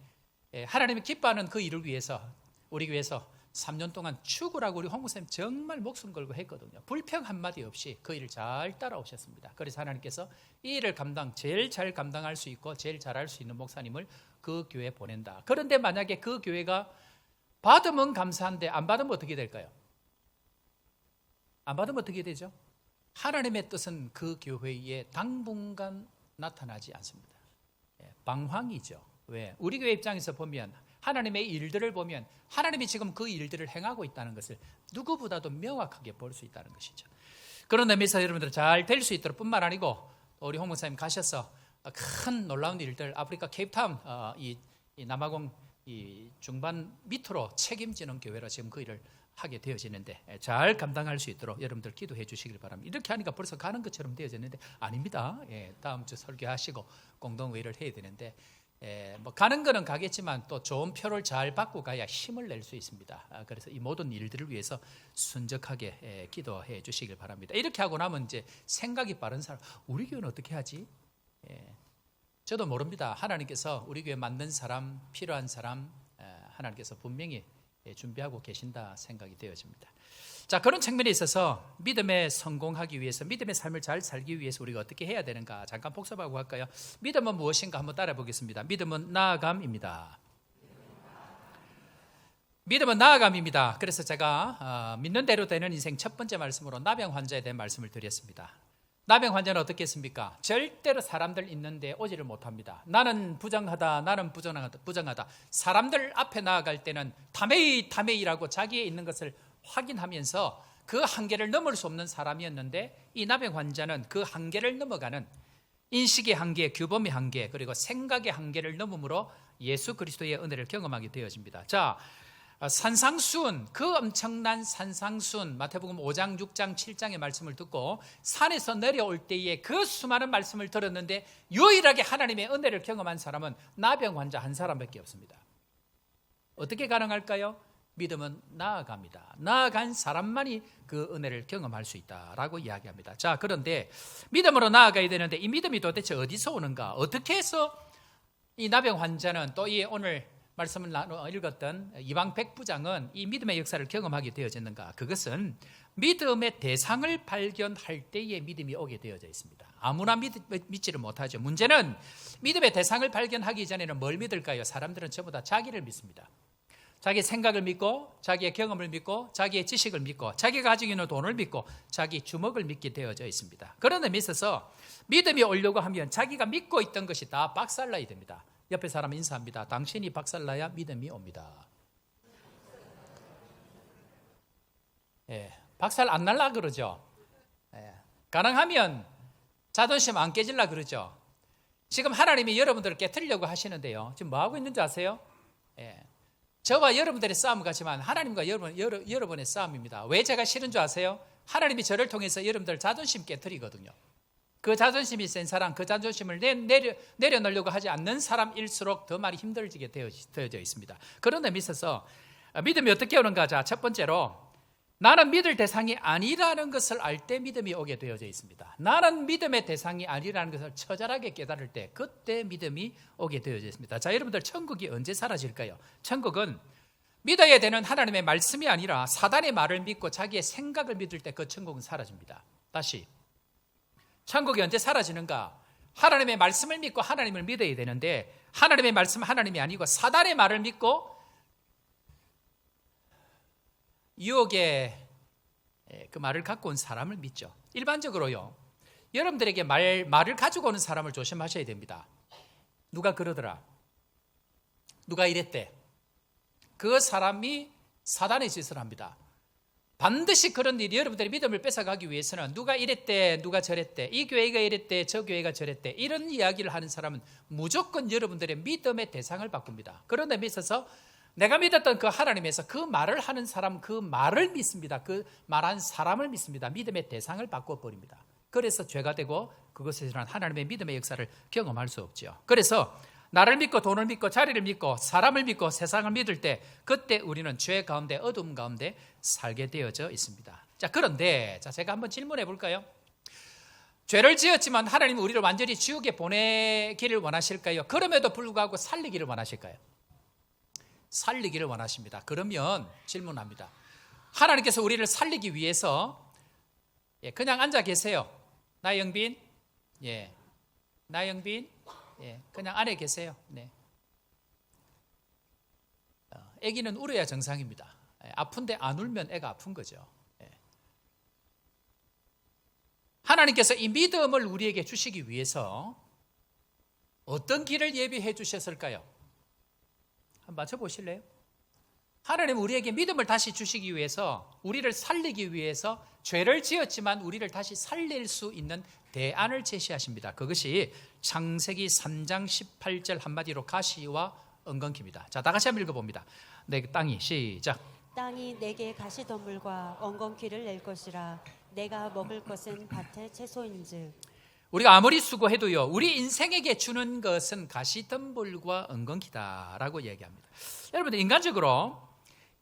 하나님이 기뻐하는 그 일을 위해서 우리 교회에서 3년 동안 죽으라고 우리 홍 목사님 정말 목숨 걸고 했거든요. 불평 한마디 없이 그 일을 잘 따라오셨습니다. 그래서 하나님께서 이 일을 제일 잘 감당할 수 있고 제일 잘할 수 있는 목사님을 그 교회에 보낸다. 그런데 만약에 그 교회가 받으면 감사한데 안 받으면 어떻게 될까요? 안 받으면 어떻게 되죠? 하나님의 뜻은 그 교회에 당분간 나타나지 않습니다. 방황이죠. 왜? 우리 교회 입장에서 보면 하나님의 일들을 보면 하나님이 지금 그 일들을 행하고 있다는 것을 누구보다도 명확하게 볼 수 있다는 것이죠. 그런 의미에서 여러분들 잘 될 수 있도록 뿐만 아니고 우리 홍 목사님 가셔서 큰 놀라운 일들 아프리카 케이프타운 이 남아공 이 중반 밑으로 책임지는 교회로 지금 그 일을 하게 되어지는데 잘 감당할 수 있도록 여러분들 기도해 주시길 바랍니다. 이렇게 하니까 벌써 가는 것처럼 되어졌는데 아닙니다. 다음 주 설교하시고 공동회의를 해야 되는데 가는 거는 가겠지만 또 좋은 표를 잘 받고 가야 힘을 낼 수 있습니다. 그래서 이 모든 일들을 위해서 순적하게 기도해 주시길 바랍니다. 이렇게 하고 나면 이제 생각이 빠른 사람, 우리 교회는 어떻게 하지? 저도 모릅니다. 하나님께서 우리 교회 맞는 사람, 필요한 사람 하나님께서 분명히 준비하고 계신다 생각이 되어집니다. 자, 그런 측면에 있어서 믿음에 성공하기 위해서 믿음의 삶을 잘 살기 위해서 우리가 어떻게 해야 되는가 잠깐 복습하고 갈까요? 믿음은 무엇인가 한번 따라 보겠습니다. 믿음은 나아감입니다. 믿음은 나아감입니다. 그래서 제가 믿는 대로 되는 인생 첫 번째 말씀으로 나병 환자에 대한 말씀을 드렸습니다. 나병 환자는 어떻겠습니까? 절대로 사람들 있는데 오지를 못합니다. 나는 부정하다, 나는 부정하다. 사람들 앞에 나아갈 때는 타메이라고 자기에 있는 것을 확인하면서 그 한계를 넘을 수 없는 사람이었는데 이 나병 환자는 그 한계를 넘어가는 인식의 한계, 규범의 한계, 그리고 생각의 한계를 넘음으로 예수 그리스도의 은혜를 경험하게 되어집니다. 자, 산상수훈, 그 엄청난 산상수훈, 마태복음 5장, 6장, 7장의 말씀을 듣고 산에서 내려올 때에 그 수많은 말씀을 들었는데 유일하게 하나님의 은혜를 경험한 사람은 나병 환자 한 사람밖에 없습니다. 어떻게 가능할까요? 믿음은 나아갑니다. 나아간 사람만이 그 은혜를 경험할 수 있다라고 이야기합니다. 자, 그런데 믿음으로 나아가야 되는데 이 믿음이 도대체 어디서 오는가? 어떻게 해서 이 나병 환자는 또 이 오늘 말씀을 읽었던 이방 백부장은 이 믿음의 역사를 경험하게 되어졌는가? 그것은 믿음의 대상을 발견할 때에 믿음이 오게 되어져 있습니다. 아무나 믿지를 못하죠. 문제는 믿음의 대상을 발견하기 전에는 뭘 믿을까요? 사람들은 전부 다 자기를 믿습니다. 자기 생각을 믿고 자기의 경험을 믿고 자기의 지식을 믿고 자기가 가지고 있는 돈을 믿고 자기 주먹을 믿게 되어져 있습니다. 그런 의미에 있어서 믿음이 오려고 하면 자기가 믿고 있던 것이 다 박살나야 됩니다. 옆에 사람 인사합니다. 당신이 박살나야 믿음이 옵니다. 박살 안 날라 그러죠. 가능하면 자존심 안 깨질라 그러죠. 지금 하나님이 여러분들을 깨트리려고 하시는데요. 지금 뭐 하고 있는지 아세요? 저와 여러분들의 싸움 같지만 하나님과 여러분의 싸움입니다. 왜 제가 싫은 줄 아세요? 하나님이 저를 통해서 여러분들 자존심 깨트리거든요. 그 자존심이 센 사람, 그 자존심을 내려놓으려고 하지 않는 사람일수록 더 많이 힘들게 되어져 있습니다. 그런 의미에 있어서 믿음이 어떻게 오는가? 자, 첫 번째로 나는 믿을 대상이 아니라는 것을 알 때 믿음이 오게 되어져 있습니다. 나는 믿음의 대상이 아니라는 것을 처절하게 깨달을 때 그때 믿음이 오게 되어져 있습니다. 자, 여러분들 천국이 언제 사라질까요? 천국은 믿어야 되는 하나님의 말씀이 아니라 사단의 말을 믿고 자기의 생각을 믿을 때 그 천국은 사라집니다. 다시, 천국이 언제 사라지는가? 하나님의 말씀을 믿고 하나님을 믿어야 되는데 하나님의 말씀은 하나님이 아니고 사단의 말을 믿고 유혹의 그 말을 갖고 온 사람을 믿죠. 일반적으로요, 여러분들에게 말을 가지고 오는 사람을 조심하셔야 됩니다. 누가 그러더라, 누가 이랬대, 그 사람이 사단의 짓을 합니다. 반드시 그런 일이 여러분들의 믿음을 뺏어가기 위해서는 누가 이랬대, 누가 저랬대, 이 교회가 이랬대, 저 교회가 저랬대, 이런 이야기를 하는 사람은 무조건 여러분들의 믿음의 대상을 바꿉니다. 그런 의미에 있어서 내가 믿었던 그 하나님에서 그 말을 하는 사람, 그 말을 믿습니다. 그 말한 사람을 믿습니다. 믿음의 대상을 바꿔버립니다. 그래서 죄가 되고 그것에 대한 하나님의 믿음의 역사를 경험할 수 없죠. 그래서 나를 믿고 돈을 믿고 자리를 믿고 사람을 믿고 세상을 믿을 때 그때 우리는 죄 가운데 어둠 가운데 살게 되어져 있습니다. 자, 그런데 제가 한번 질문해 볼까요? 죄를 지었지만 하나님은 우리를 완전히 지옥에 보내기를 원하실까요? 그럼에도 불구하고 살리기를 원하실까요? 살리기를 원하십니다. 그러면 질문합니다. 하나님께서 우리를 살리기 위해서 그냥 앉아 계세요. 나영빈, 나영빈, 그냥 안에 계세요. 네. 아기는 울어야 정상입니다. 아픈데 안 울면 애가 아픈 거죠. 하나님께서 이 믿음을 우리에게 주시기 위해서 어떤 길을 예비해 주셨을까요? 한번 맞춰보실래요? 하나님은 우리에게 믿음을 다시 주시기 위해서, 우리를 살리기 위해서 죄를 지었지만 우리를 다시 살릴 수 있는 대안을 제시하십니다. 그것이 창세기 3장 18절 한마디로 가시와 엉겅퀴입니다. 자, 다 같이 한번 읽어봅니다. 내 땅이, 시작. 땅이 내게 가시덤불과 엉겅퀴를 낼 것이라. 내가 먹을 것은 밭의 채소인즉. 우리가 아무리 수고해도요, 우리 인생에게 주는 것은 가시덤불과 엉겅퀴다라고 얘기합니다. 여러분들, 인간적으로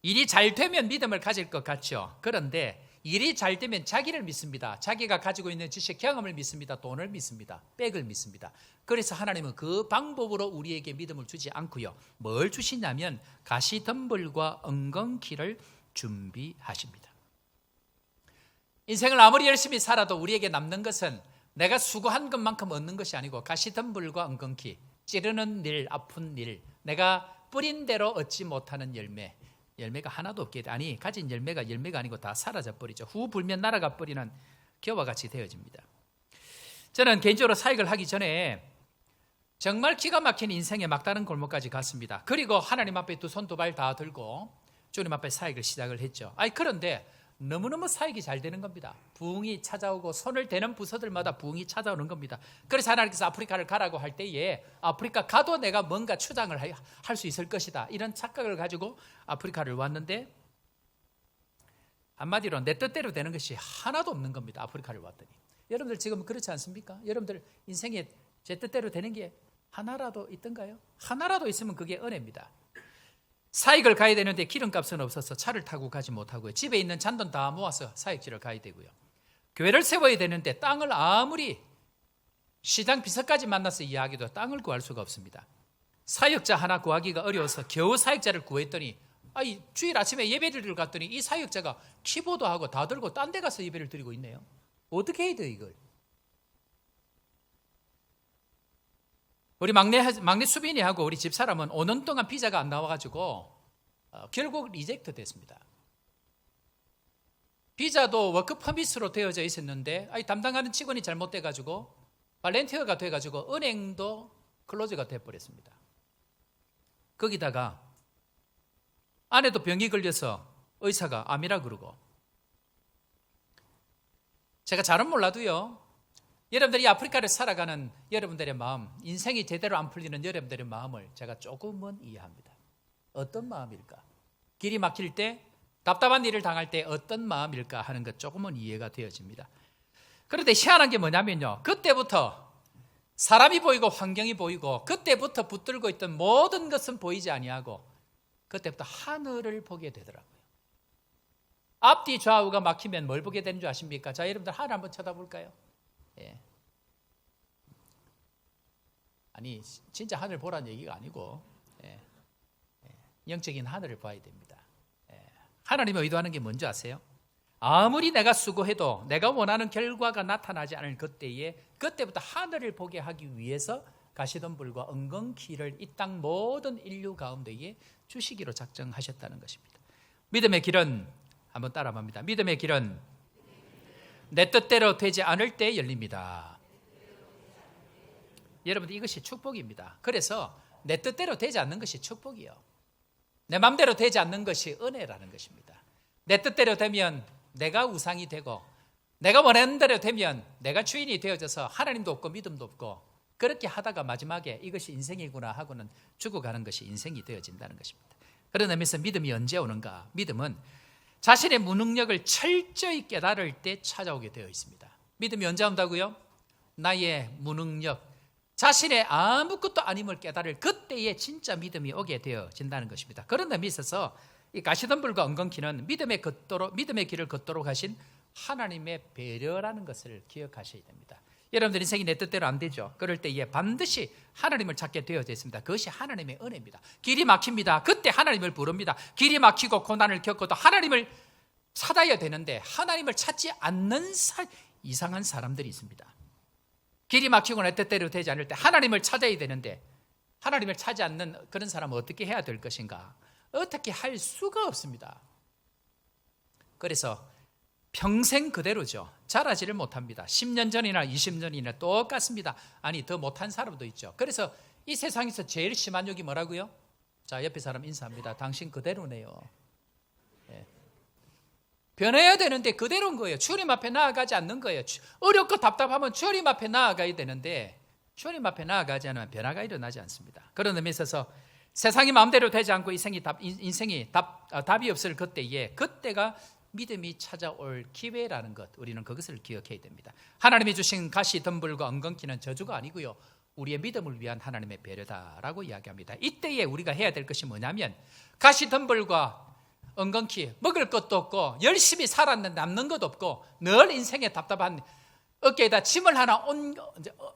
일이 잘 되면 믿음을 가질 것 같죠. 그런데 일이 잘 되면 자기를 믿습니다. 자기가 가지고 있는 지식, 경험을 믿습니다. 돈을 믿습니다. 백을 믿습니다. 그래서 하나님은 그 방법으로 우리에게 믿음을 주지 않고요, 뭘 주시냐면 가시덤불과 엉겅퀴를 준비하십니다. 인생을 아무리 열심히 살아도 우리에게 남는 것은 내가 수고한 것만큼 얻는 것이 아니고 가시덤불과 엉겅퀴, 찌르는 일, 아픈 일, 내가 뿌린 대로 얻지 못하는 열매가 하나도 없게 돼. 아니, 가진 열매가 아니고 다 사라져 버리죠. 후 불면 날아가 버리는 겨와 같이 되어집니다. 저는 개인적으로 사역을 하기 전에 정말 기가 막힌 인생의 막다른 골목까지 갔습니다. 그리고 하나님 앞에 두 손 두 발 다 들고 주님 앞에 사역을 시작을 했죠. 그런데 너무너무 사역이 잘 되는 겁니다. 부흥이 찾아오고 손을 대는 부서들마다 부흥이 찾아오는 겁니다. 그래서 하나님께서 아프리카를 가라고 할 때에 아프리카 가도 내가 뭔가 추장을 할 수 있을 것이다, 이런 착각을 가지고 아프리카를 왔는데 한마디로 내 뜻대로 되는 것이 하나도 없는 겁니다. 아프리카를 왔더니. 여러분들 지금 그렇지 않습니까? 여러분들 인생에 제 뜻대로 되는 게 하나라도 있던가요? 하나라도 있으면 그게 은혜입니다. 사역을 가야 되는데 기름값은 없어서 차를 타고 가지 못하고요, 집에 있는 잔돈 다 모아서 사역지를 가야 되고요, 교회를 세워야 되는데 땅을 아무리 시장 비서까지 만나서 이야기도 땅을 구할 수가 없습니다. 사역자 하나 구하기가 어려워서 겨우 사역자를 구했더니 주일 아침에 예배를 갔더니 이 사역자가 키보드하고 다 들고 딴 데 가서 예배를 드리고 있네요. 어떻게 해야 돼요 이걸? 우리 막내 수빈이하고 우리 집사람은 5년 동안 비자가 안 나와가지고 결국 리젝트 됐습니다. 비자도 워크 퍼밋으로 되어져 있었는데 담당하는 직원이 잘못돼가지고 발렌티어가 돼가지고 은행도 클로즈가 돼버렸습니다. 거기다가 아내도 병이 걸려서 의사가 암이라 그러고 제가 잘은 몰라도요, 여러분들이 아프리카를 살아가는 여러분들의 마음, 인생이 제대로 안 풀리는 여러분들의 마음을 제가 조금은 이해합니다. 어떤 마음일까? 길이 막힐 때, 답답한 일을 당할 때 어떤 마음일까 하는 것 조금은 이해가 되어집니다. 그런데 희한한 게 뭐냐면요, 그때부터 사람이 보이고 환경이 보이고 그때부터 붙들고 있던 모든 것은 보이지 아니하고 그때부터 하늘을 보게 되더라고요. 앞뒤 좌우가 막히면 뭘 보게 되는 줄 아십니까? 자, 여러분들 하늘 한번 쳐다볼까요? 예. 아니, 진짜 하늘 보라는 얘기가 아니고, 영적인 하늘을 봐야 됩니다. 하나님이 의도하는 게 뭔지 아세요? 아무리 내가 수고해도 내가 원하는 결과가 나타나지 않을 그때부터 하늘을 보게 하기 위해서 가시덤불과 엉겅퀴를 이 땅 모든 인류 가운데에 주시기로 작정하셨다는 것입니다. 믿음의 길은 한번 따라합니다. 믿음의 길은 내 뜻대로 되지 않을 때 열립니다. 여러분들, 이것이 축복입니다. 그래서 내 뜻대로 되지 않는 것이 축복이요, 내 마음대로 되지 않는 것이 은혜라는 것입니다. 내 뜻대로 되면 내가 우상이 되고, 내가 원하는 대로 되면 내가 주인이 되어져서 하나님도 없고 믿음도 없고, 그렇게 하다가 마지막에 이것이 인생이구나 하고는 죽어가는 것이 인생이 되어진다는 것입니다. 그런 의미에서 믿음이 언제 오는가? 믿음은 자신의 무능력을 철저히 깨달을 때 찾아오게 되어 있습니다. 믿음이 언제 온다고요? 나의 무능력, 자신의 아무것도 아님을 깨달을 그때에 진짜 믿음이 오게 되어진다는 것입니다. 그런 의미에 있어서 이 가시덤불과 엉겅퀴는 믿음의 길을 걷도록 하신 하나님의 배려라는 것을 기억하셔야 됩니다. 여러분들 인생이 내 뜻대로 안 되죠. 그럴 때에 반드시 하나님을 찾게 되어져 있습니다. 그것이 하나님의 은혜입니다. 길이 막힙니다. 그때 하나님을 부릅니다. 길이 막히고 고난을 겪어도 하나님을 찾아야 되는데 하나님을 찾지 않는 이상한 사람들이 있습니다. 길이 막히고 내 뜻대로 되지 않을 때 하나님을 찾아야 되는데 하나님을 찾지 않는 그런 사람은 어떻게 해야 될 것인가? 어떻게 할 수가 없습니다. 그래서 평생 그대로죠. 자라지를 못합니다. 10년 전이나 20년 전이나 똑같습니다. 아니, 더 못한 사람도 있죠. 그래서 이 세상에서 제일 심한 욕이 뭐라고요? 자, 옆에 사람 인사합니다. 당신 그대로네요. 변해야 되는데 그대로인 거예요. 주님 앞에 나아가지 않는 거예요. 어렵고 답답하면 주님 앞에 나아가야 되는데 주님 앞에 나아가지 않으면 변화가 일어나지 않습니다. 그런 의미에 있어서 세상이 마음대로 되지 않고 인생이 답이 없을 그때가 믿음이 찾아올 기회라는 것, 우리는 그것을 기억해야 됩니다. 하나님이 주신 가시덤불과 엉겅퀴는 저주가 아니고요, 우리의 믿음을 위한 하나님의 배려다라고 이야기합니다. 이때에 우리가 해야 될 것이 뭐냐면 가시덤불과 엉겅퀴, 먹을 것도 없고 열심히 살았는데 남는 것도 없고 늘 인생에 답답한 어깨에다 짐을 하나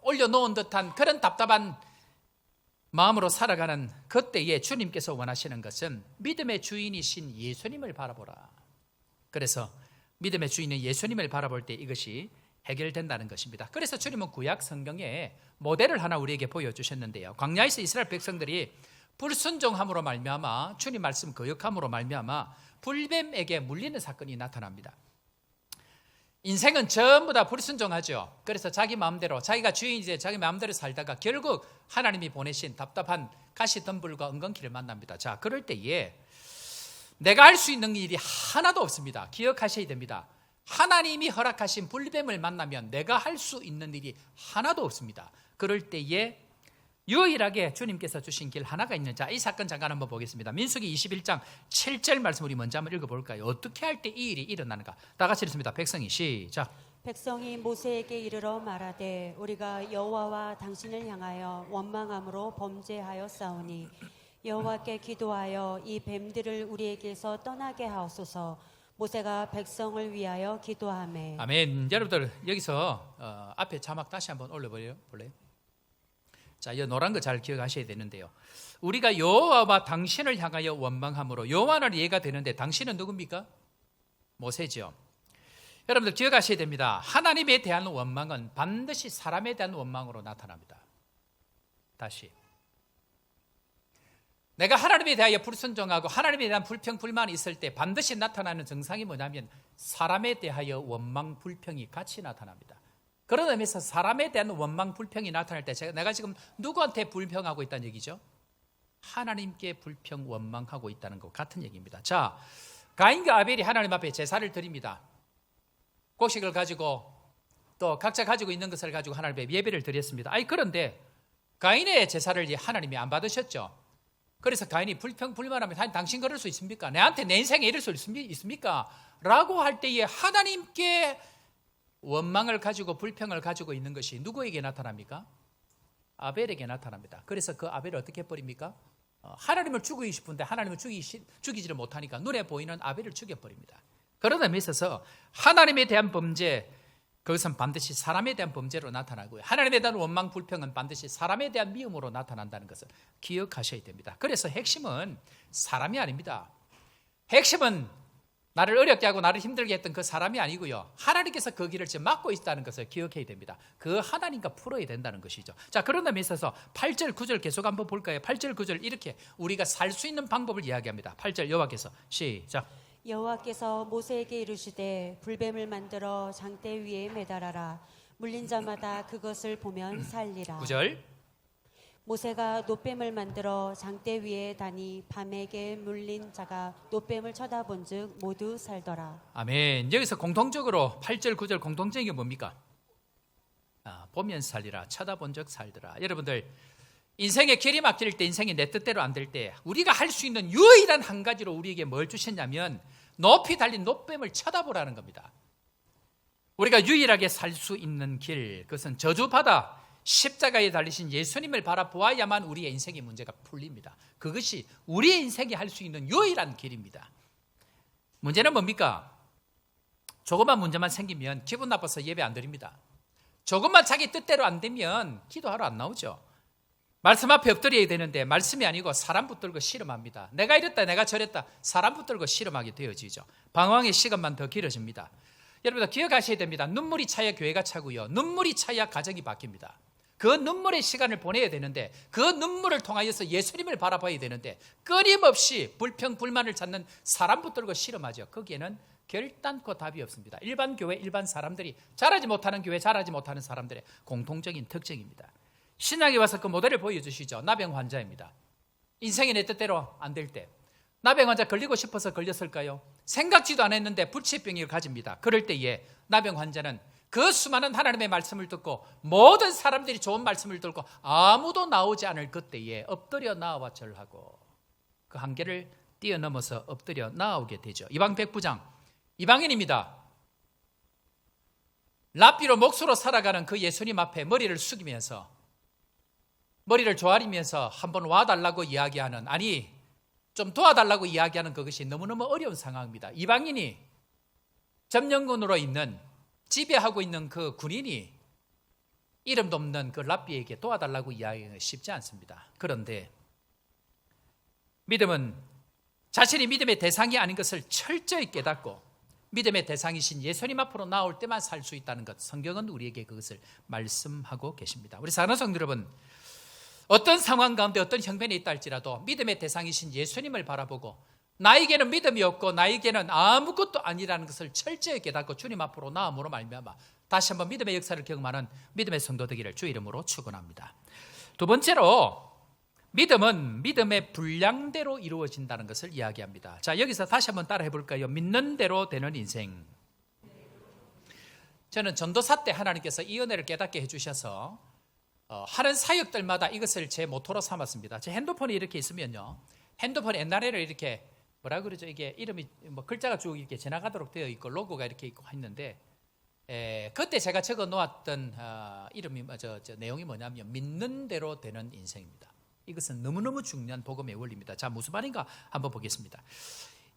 올려놓은 듯한 그런 답답한 마음으로 살아가는 그때에 주님께서 원하시는 것은 믿음의 주인이신 예수님을 바라보라. 그래서 믿음의 주인인 예수님을 바라볼 때 이것이 해결된다는 것입니다. 그래서 주님은 구약 성경에 모델을 하나 우리에게 보여주셨는데요, 광야에서 이스라엘 백성들이 불순종함으로 말미암아 주님 말씀 거역함으로 말미암아 불뱀에게 물리는 사건이 나타납니다. 인생은 전부 다 불순종하죠. 그래서 자기 마음대로, 자기가 주인이지 자기 마음대로 살다가 결국 하나님이 보내신 답답한 가시덤불과 엉겅퀴를 만납니다. 자, 그럴 때에 내가 할 수 있는 일이 하나도 없습니다. 기억하셔야 됩니다. 하나님이 허락하신 불뱀을 만나면 내가 할 수 있는 일이 하나도 없습니다. 그럴 때에 유일하게 주님께서 주신 길 하나가 있는, 자, 이 사건 잠깐 한번 보겠습니다. 민수기 21장 7절 말씀 우리 먼저 한번 읽어볼까요? 어떻게 할 때 이 일이 일어나는가? 다 같이 읽습니다. 백성이 시작. 백성이 모세에게 이르러 말하되 우리가 여호와와 당신을 향하여 원망함으로 범죄하였사오니 여호와께 기도하여 이 뱀들을 우리에게서 떠나게 하옵소서. 모세가 백성을 위하여 기도하매. 아멘. 여러분들 여기서 앞에 자막 다시 한번 올려볼래요? 자, 이 노란 거 잘 기억하셔야 되는데요, 우리가 여호와와 당신을 향하여 원망함으로, 여호와는 이해가 되는데 당신은 누굽니까? 모세죠. 여러분들 기억하셔야 됩니다. 하나님에 대한 원망은 반드시 사람에 대한 원망으로 나타납니다. 다시, 내가 하나님에 대하여 불순종하고 하나님에 대한 불평, 불만이 있을 때 반드시 나타나는 증상이 뭐냐면 사람에 대하여 원망, 불평이 같이 나타납니다. 그런 의미에서 사람에 대한 원망, 불평이 나타날 때 내가 지금 누구한테 불평하고 있다는 얘기죠? 하나님께 불평, 원망하고 있다는 것 같은 얘기입니다. 자, 가인과 아벨이 하나님 앞에 제사를 드립니다. 곡식을 가지고 또 각자 가지고 있는 것을 가지고 하나님께 예배를 드렸습니다. 그런데 가인의 제사를 하나님이 안 받으셨죠. 그래서 가인이 불평불만하면 당신 그럴 수 있습니까? 내한테 내 인생에 이럴 수 있습니까? 라고 할 때에 하나님께 원망을 가지고 불평을 가지고 있는 것이 누구에게 나타납니까? 아벨에게 나타납니다. 그래서 그 아벨을 어떻게 해버립니까? 하나님을 죽이고 싶은데 하나님을 죽이지를 못하니까 눈에 보이는 아벨을 죽여버립니다. 그런 점에 있어서 하나님에 대한 범죄, 그것은 반드시 사람에 대한 범죄로 나타나고요. 하나님에 대한 원망, 불평은 반드시 사람에 대한 미움으로 나타난다는 것을 기억하셔야 됩니다. 그래서 핵심은 사람이 아닙니다. 핵심은 나를 어렵게 하고 나를 힘들게 했던 그 사람이 아니고요. 하나님께서 그 길을 지금 막고 있다는 것을 기억해야 됩니다. 그 하나님과 풀어야 된다는 것이죠. 자, 그런 점에 있어서 8절, 9절 계속 한번 볼까요? 8절, 9절 이렇게 우리가 살 수 있는 방법을 이야기합니다. 8절 여호와께서 시작. 여호와께서 모세에게 이르시되 불뱀을 만들어 장대 위에 매달아라. 물린 자마다 그것을 보면 살리라. 9절. 모세가 놋뱀을 만들어 장대 위에 다니 밤에게 물린 자가 놋뱀을 쳐다본즉 모두 살더라. 아멘. 여기서 공통적으로 8절, 9절 공통적인 게 뭡니까? 보면 살리라, 쳐다본 적 살더라. 여러분들 인생의 길이 막힐 때, 인생이 내 뜻대로 안 될 때 우리가 할 수 있는 유일한 한 가지로 우리에게 뭘 주셨냐면 높이 달린 놋뱀을 쳐다보라는 겁니다. 우리가 유일하게 살 수 있는 길, 그것은 저주받아 십자가에 달리신 예수님을 바라보아야만 우리의 인생의 문제가 풀립니다. 그것이 우리의 인생이 할 수 있는 유일한 길입니다. 문제는 뭡니까? 조그만 문제만 생기면 기분 나빠서 예배 안 드립니다. 조금만 자기 뜻대로 안 되면 기도하러 안 나오죠. 말씀 앞에 엎드려야 되는데 말씀이 아니고 사람 붙들고 씨름합니다. 내가 이랬다, 내가 저랬다, 사람 붙들고 씨름하게 되어지죠. 방황의 시간만 더 길어집니다. 여러분들 기억하셔야 됩니다. 눈물이 차야 교회가 차고요, 눈물이 차야 가정이 바뀝니다. 그 눈물의 시간을 보내야 되는데, 그 눈물을 통하여서 예수님을 바라봐야 되는데, 끊임없이 불평 불만을 찾는 사람 붙들고 씨름하죠. 거기에는 결단코 답이 없습니다. 일반 교회, 일반 사람들이 자라지 못하는 교회, 자라지 못하는 사람들의 공통적인 특징입니다. 신약에 와서 그 모델을 보여주시죠. 나병 환자입니다. 인생이 내 뜻대로 안 될 때 나병 환자 걸리고 싶어서 걸렸을까요? 생각지도 않았는데 불치병을 가집니다. 그럴 때에 나병 환자는 그 수많은 하나님의 말씀을 듣고 모든 사람들이 좋은 말씀을 듣고 아무도 나오지 않을 그때에 엎드려 나와 절하고 그 한계를 뛰어넘어서 엎드려 나오게 되죠. 이방 백부장, 이방인입니다. 랍비로 목수로 살아가는 그 예수님 앞에 머리를 숙이면서, 머리를 조아리면서 한번 와달라고 이야기하는, 아니 좀 도와달라고 이야기하는 그것이 너무너무 어려운 상황입니다. 이방인이 점령군으로 있는, 지배하고 있는 그 군인이 이름도 없는 그 랍비에게 도와달라고 이야기하기가 쉽지 않습니다. 그런데 믿음은 자신이 믿음의 대상이 아닌 것을 철저히 깨닫고 믿음의 대상이신 예수님 앞으로 나올 때만 살 수 있다는 것, 성경은 우리에게 그것을 말씀하고 계십니다. 우리 사랑하는 성도 여러분, 어떤 상황 가운데 어떤 형편에 있다 할지라도 믿음의 대상이신 예수님을 바라보고 나에게는 믿음이 없고 나에게는 아무것도 아니라는 것을 철저히 깨닫고 주님 앞으로 나옴으로 말미암아 다시 한번 믿음의 역사를 경험하는 믿음의 성도 되기를 주 이름으로 축원합니다. 두 번째로, 믿음은 믿음의 분량대로 이루어진다는 것을 이야기합니다. 자, 여기서 다시 한번 따라해 볼까요? 믿는 대로 되는 인생. 저는 전도사 때 하나님께서 이 은혜를 깨닫게 해주셔서 하는 사역들마다 이것을 제 모토로 삼았습니다. 제 핸드폰이 이렇게 있으면요, 핸드폰 옛날에는 이렇게 뭐라 그러죠? 이게 이름이 뭐 글자가 쭉 이렇게 지나가도록 되어 있고 로고가 이렇게 있고 했는데, 그때 제가 적어 놓았던 이름이 저 내용이 뭐냐면 믿는 대로 되는 인생입니다. 이것은 너무너무 중요한 복음의 원리입니다. 자, 무슨 말인가 한번 보겠습니다.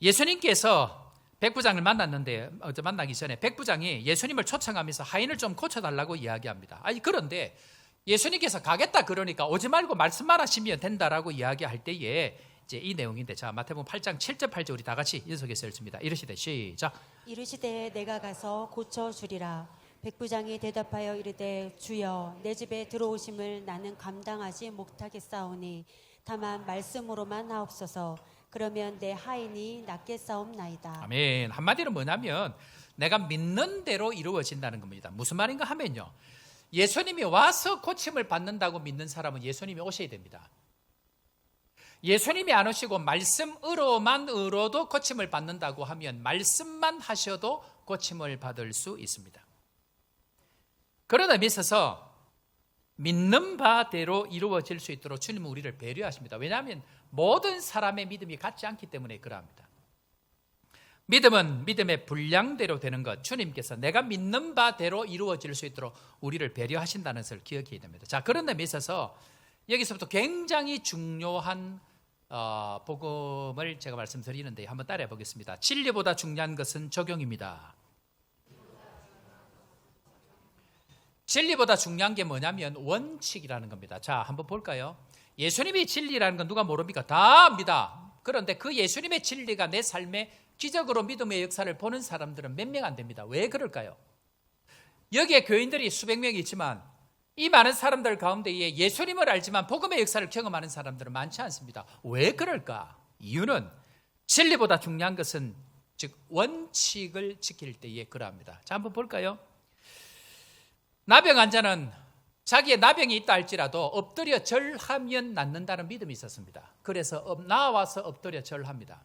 예수님께서 백부장을 만났는데, 만나기 전에 백부장이 예수님을 초청하면서 하인을 좀 고쳐달라고 이야기합니다. 아니, 그런데 예수님께서 가겠다 그러니까 오지 말고 말씀만 하시면 된다라고 이야기할 때에 이제 이 내용인데, 자, 마태복음 8장 7절 8절 우리 다 같이 연속해서 읽습니다. 이르시되 시작. 이르시되 내가 가서 고쳐 주리라. 백부장이 대답하여 이르되 주여, 내 집에 들어오심을 나는 감당하지 못하겠사오니 다만 말씀으로만 하옵소서. 그러면 내 하인이 낫겠사옵나이다. 아멘. 한마디로 뭐냐면 내가 믿는 대로 이루어진다는 겁니다. 무슨 말인가 하면요, 예수님이 와서 고침을 받는다고 믿는 사람은 예수님이 오셔야 됩니다. 예수님이 안 오시고 말씀으로만 으로도 고침을 받는다고 하면 말씀만 하셔도 고침을 받을 수 있습니다. 그런 의미에 있어서 믿는 바대로 이루어질 수 있도록 주님은 우리를 배려하십니다. 왜냐하면 모든 사람의 믿음이 같지 않기 때문에 그러합니다. 믿음은 믿음의 분량대로 되는 것, 주님께서 내가 믿는 바대로 이루어질 수 있도록 우리를 배려하신다는 것을 기억해야 됩니다. 자, 그런 의미에 있어서 여기서부터 굉장히 중요한 복음을 제가 말씀드리는데 한번 따라해 보겠습니다. 진리보다 중요한 것은 적용입니다. 진리보다 중요한 게 뭐냐면 원칙이라는 겁니다. 자, 한번 볼까요? 예수님이 진리라는 건 누가 모릅니까? 다 압니다. 그런데 그 예수님의 진리가 내 삶에 기적으로 믿음의 역사를 보는 사람들은 몇 명 안 됩니다. 왜 그럴까요? 여기에 교인들이 수백 명이 있지만 이 많은 사람들 가운데에 예수님을 알지만 복음의 역사를 경험하는 사람들은 많지 않습니다. 왜 그럴까? 이유는 진리보다 중요한 것은 즉 원칙을 지킬 때에 그러합니다. 자, 한번 볼까요? 나병 환자는 자기의 나병이 있다 할지라도 엎드려 절하면 낫는다는 믿음이 있었습니다. 그래서 나와서 엎드려 절합니다.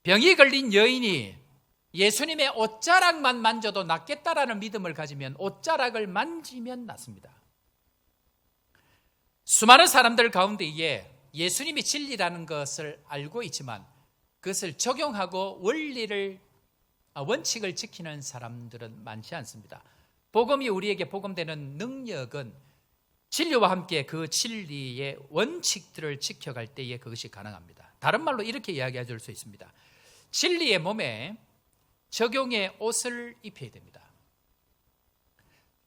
병이 걸린 여인이 예수님의 옷자락만 만져도 낫겠다라는 믿음을 가지면 옷자락을 만지면 낫습니다. 수많은 사람들 가운데에 예수님이 진리라는 것을 알고 있지만 그것을 적용하고 원칙을 지키는 사람들은 많지 않습니다. 복음이 우리에게 복음되는 능력은 진리와 함께 그 진리의 원칙들을 지켜갈 때에 그것이 가능합니다. 다른 말로 이렇게 이야기해 줄 수 있습니다. 진리의 몸에 적용의 옷을 입혀야 됩니다.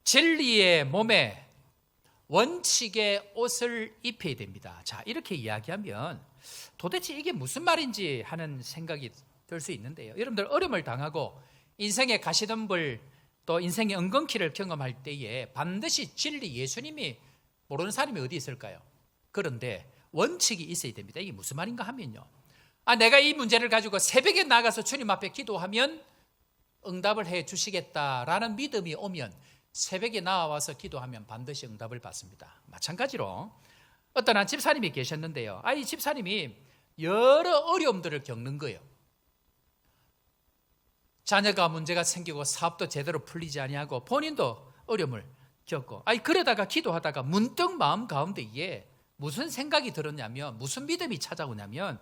진리의 몸에 원칙의 옷을 입혀야 됩니다. 자, 이렇게 이야기하면 도대체 이게 무슨 말인지 하는 생각이 들 수 있는데요. 여러분들 어려움을 당하고 인생의 가시덤불 또 인생의 엉겅퀴를 경험할 때에 반드시 진리 예수님이 모르는 사람이 어디 있을까요? 그런데 원칙이 있어야 됩니다. 이게 무슨 말인가 하면요. 내가 이 문제를 가지고 새벽에 나가서 주님 앞에 기도하면 응답을 해 주시겠다라는 믿음이 오면 새벽에 나와서 기도하면 반드시 응답을 받습니다. 마찬가지로 어떤 한 집사님이 계셨는데요. 이 집사님이 여러 어려움들을 겪는 거예요. 자녀가 문제가 생기고 사업도 제대로 풀리지 아니하고 본인도 어려움을 겪고 그러다가 기도하다가 문득 마음 가운데에 무슨 생각이 들었냐면 무슨 믿음이 찾아오냐면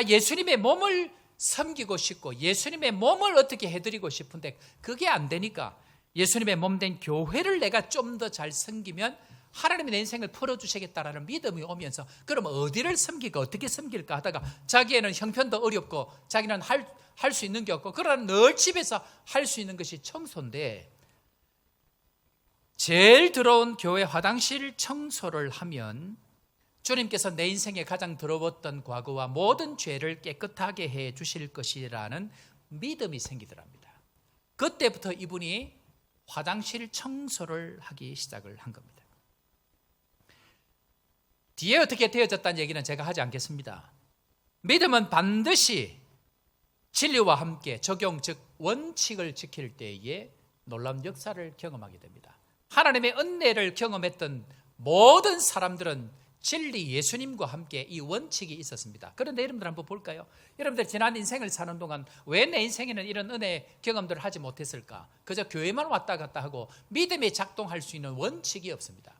예수님의 몸을 섬기고 싶고 예수님의 몸을 어떻게 해드리고 싶은데 그게 안 되니까 예수님의 몸된 교회를 내가 좀 더 잘 섬기면 하나님이 내 인생을 풀어주시겠다라는 믿음이 오면서 그럼 어디를 섬길까 어떻게 섬길까 하다가 자기에는 형편도 어렵고 자기는 할 수 있는 게 없고 그러나 늘 집에서 할 수 있는 것이 청소인데 제일 더러운 교회 화장실 청소를 하면 주님께서 내 인생에 가장 더러웠던 과거와 모든 죄를 깨끗하게 해 주실 것이라는 믿음이 생기더랍니다. 그때부터 이분이 화장실 청소를 하기 시작을 한 겁니다. 뒤에 어떻게 되어졌다는 얘기는 제가 하지 않겠습니다. 믿음은 반드시 진리와 함께 적용, 즉 원칙을 지킬 때에 놀라운 역사를 경험하게 됩니다. 하나님의 은혜를 경험했던 모든 사람들은 진리 예수님과 함께 이 원칙이 있었습니다. 그런데 여러분들 한번 볼까요? 여러분들 지난 인생을 사는 동안 왜 내 인생에는 이런 은혜 경험들을 하지 못했을까? 그저 교회만 왔다 갔다 하고 믿음이 작동할 수 있는 원칙이 없습니다.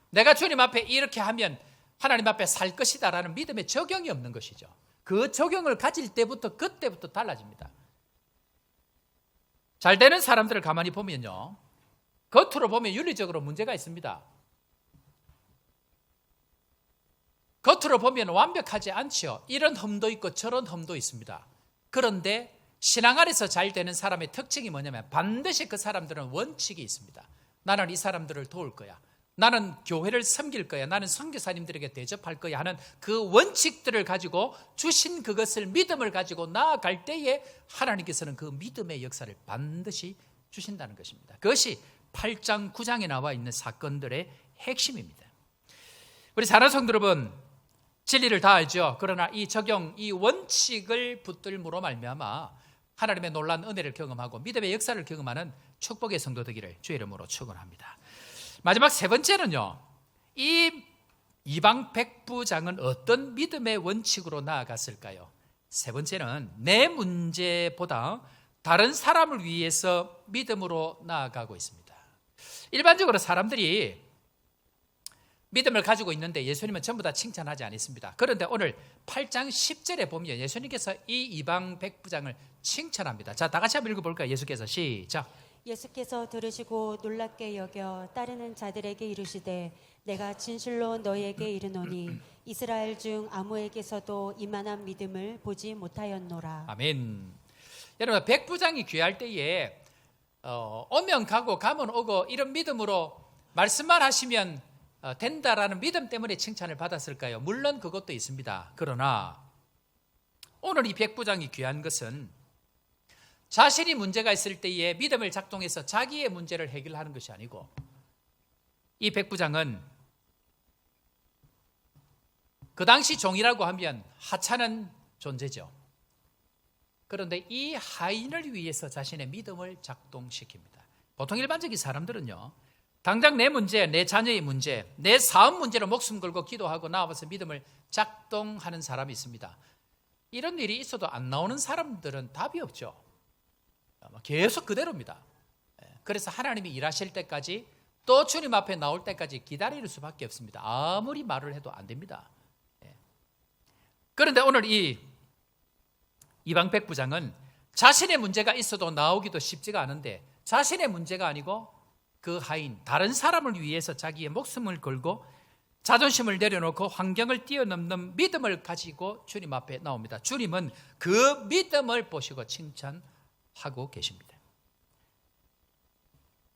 내가 주님 앞에 이렇게 하면 하나님 앞에 살 것이다 라는 믿음의 적용이 없는 것이죠. 그 적용을 가질 때부터 그때부터 달라집니다. 잘 되는 사람들을 가만히 보면요, 겉으로 보면 윤리적으로 문제가 있습니다. 겉으로 보면 완벽하지 않죠. 이런 흠도 있고 저런 흠도 있습니다. 그런데 신앙 안에서 잘 되는 사람의 특징이 뭐냐면 반드시 그 사람들은 원칙이 있습니다. 나는 이 사람들을 도울 거야. 나는 교회를 섬길 거야. 나는 선교사님들에게 대접할 거야 하는 그 원칙들을 가지고 주신 그것을 믿음을 가지고 나아갈 때에 하나님께서는 그 믿음의 역사를 반드시 주신다는 것입니다. 그것이 8장, 9장에 나와 있는 사건들의 핵심입니다. 우리 사랑하는 성도 여러분, 진리를 다 알죠. 그러나 이 적용, 이 원칙을 붙들므로 말미암아 하나님의 놀라운 은혜를 경험하고 믿음의 역사를 경험하는 축복의 성도 되기를 주의 이름으로 축원합니다. 마지막 세 번째는요, 이 이방 백부장은 어떤 믿음의 원칙으로 나아갔을까요? 세 번째는 내 문제보다 다른 사람을 위해서 믿음으로 나아가고 있습니다. 일반적으로 사람들이 믿음을 가지고 있는데 예수님은 전부 다 칭찬하지 않습니다. 그런데 오늘 8장 10절에 보면 예수님께서 이 이방 백부장을 칭찬합니다. 자, 다 같이 한번 읽어볼까요? 예수께서 시작. 예수께서 들으시고 놀랍게 여겨 따르는 자들에게 이르시되 내가 진실로 너희에게 이르노니 이스라엘 중 아무에게서도 이만한 믿음을 보지 못하였노라. 아멘. 여러분, 백부장이 귀할 때에 오면 가고 가면 오고 이런 믿음으로 말씀만 하시면 된다라는 믿음 때문에 칭찬을 받았을까요? 물론 그것도 있습니다. 그러나 오늘 이 백부장이 귀한 것은 자신이 문제가 있을 때에 믿음을 작동해서 자기의 문제를 해결하는 것이 아니고, 이 백부장은 그 당시 종이라고 하면 하찮은 존재죠. 그런데 이 하인을 위해서 자신의 믿음을 작동시킵니다. 보통 일반적인 사람들은요, 당장 내 문제, 내 자녀의 문제, 내 사업 문제로 목숨 걸고 기도하고 나와서 믿음을 작동하는 사람이 있습니다. 이런 일이 있어도 안 나오는 사람들은 답이 없죠. 계속 그대로입니다. 그래서 하나님이 일하실 때까지, 또 주님 앞에 나올 때까지 기다릴 수밖에 없습니다. 아무리 말을 해도 안 됩니다. 그런데 오늘 이 이방 백부장은 자신의 문제가 있어도 나오기도 쉽지가 않은데, 자신의 문제가 아니고 그 하인, 다른 사람을 위해서 자기의 목숨을 걸고 자존심을 내려놓고 환경을 뛰어넘는 믿음을 가지고 주님 앞에 나옵니다. 주님은 그 믿음을 보시고 칭찬하고 계십니다.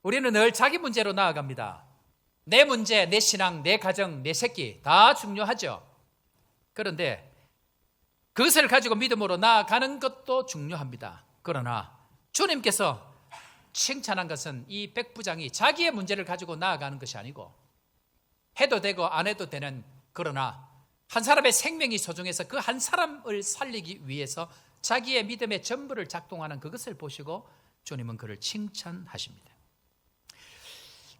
우리는 늘 자기 문제로 나아갑니다. 내 문제, 내 신앙, 내 가정, 내 새끼 다 중요하죠. 그런데 그것을 가지고 믿음으로 나아가는 것도 중요합니다. 그러나 주님께서 칭찬한 것은 이 백부장이 자기의 문제를 가지고 나아가는 것이 아니고, 해도 되고 안 해도 되는, 그러나 한 사람의 생명이 소중해서 그 한 사람을 살리기 위해서 자기의 믿음의 전부를 작동하는 그것을 보시고 주님은 그를 칭찬하십니다.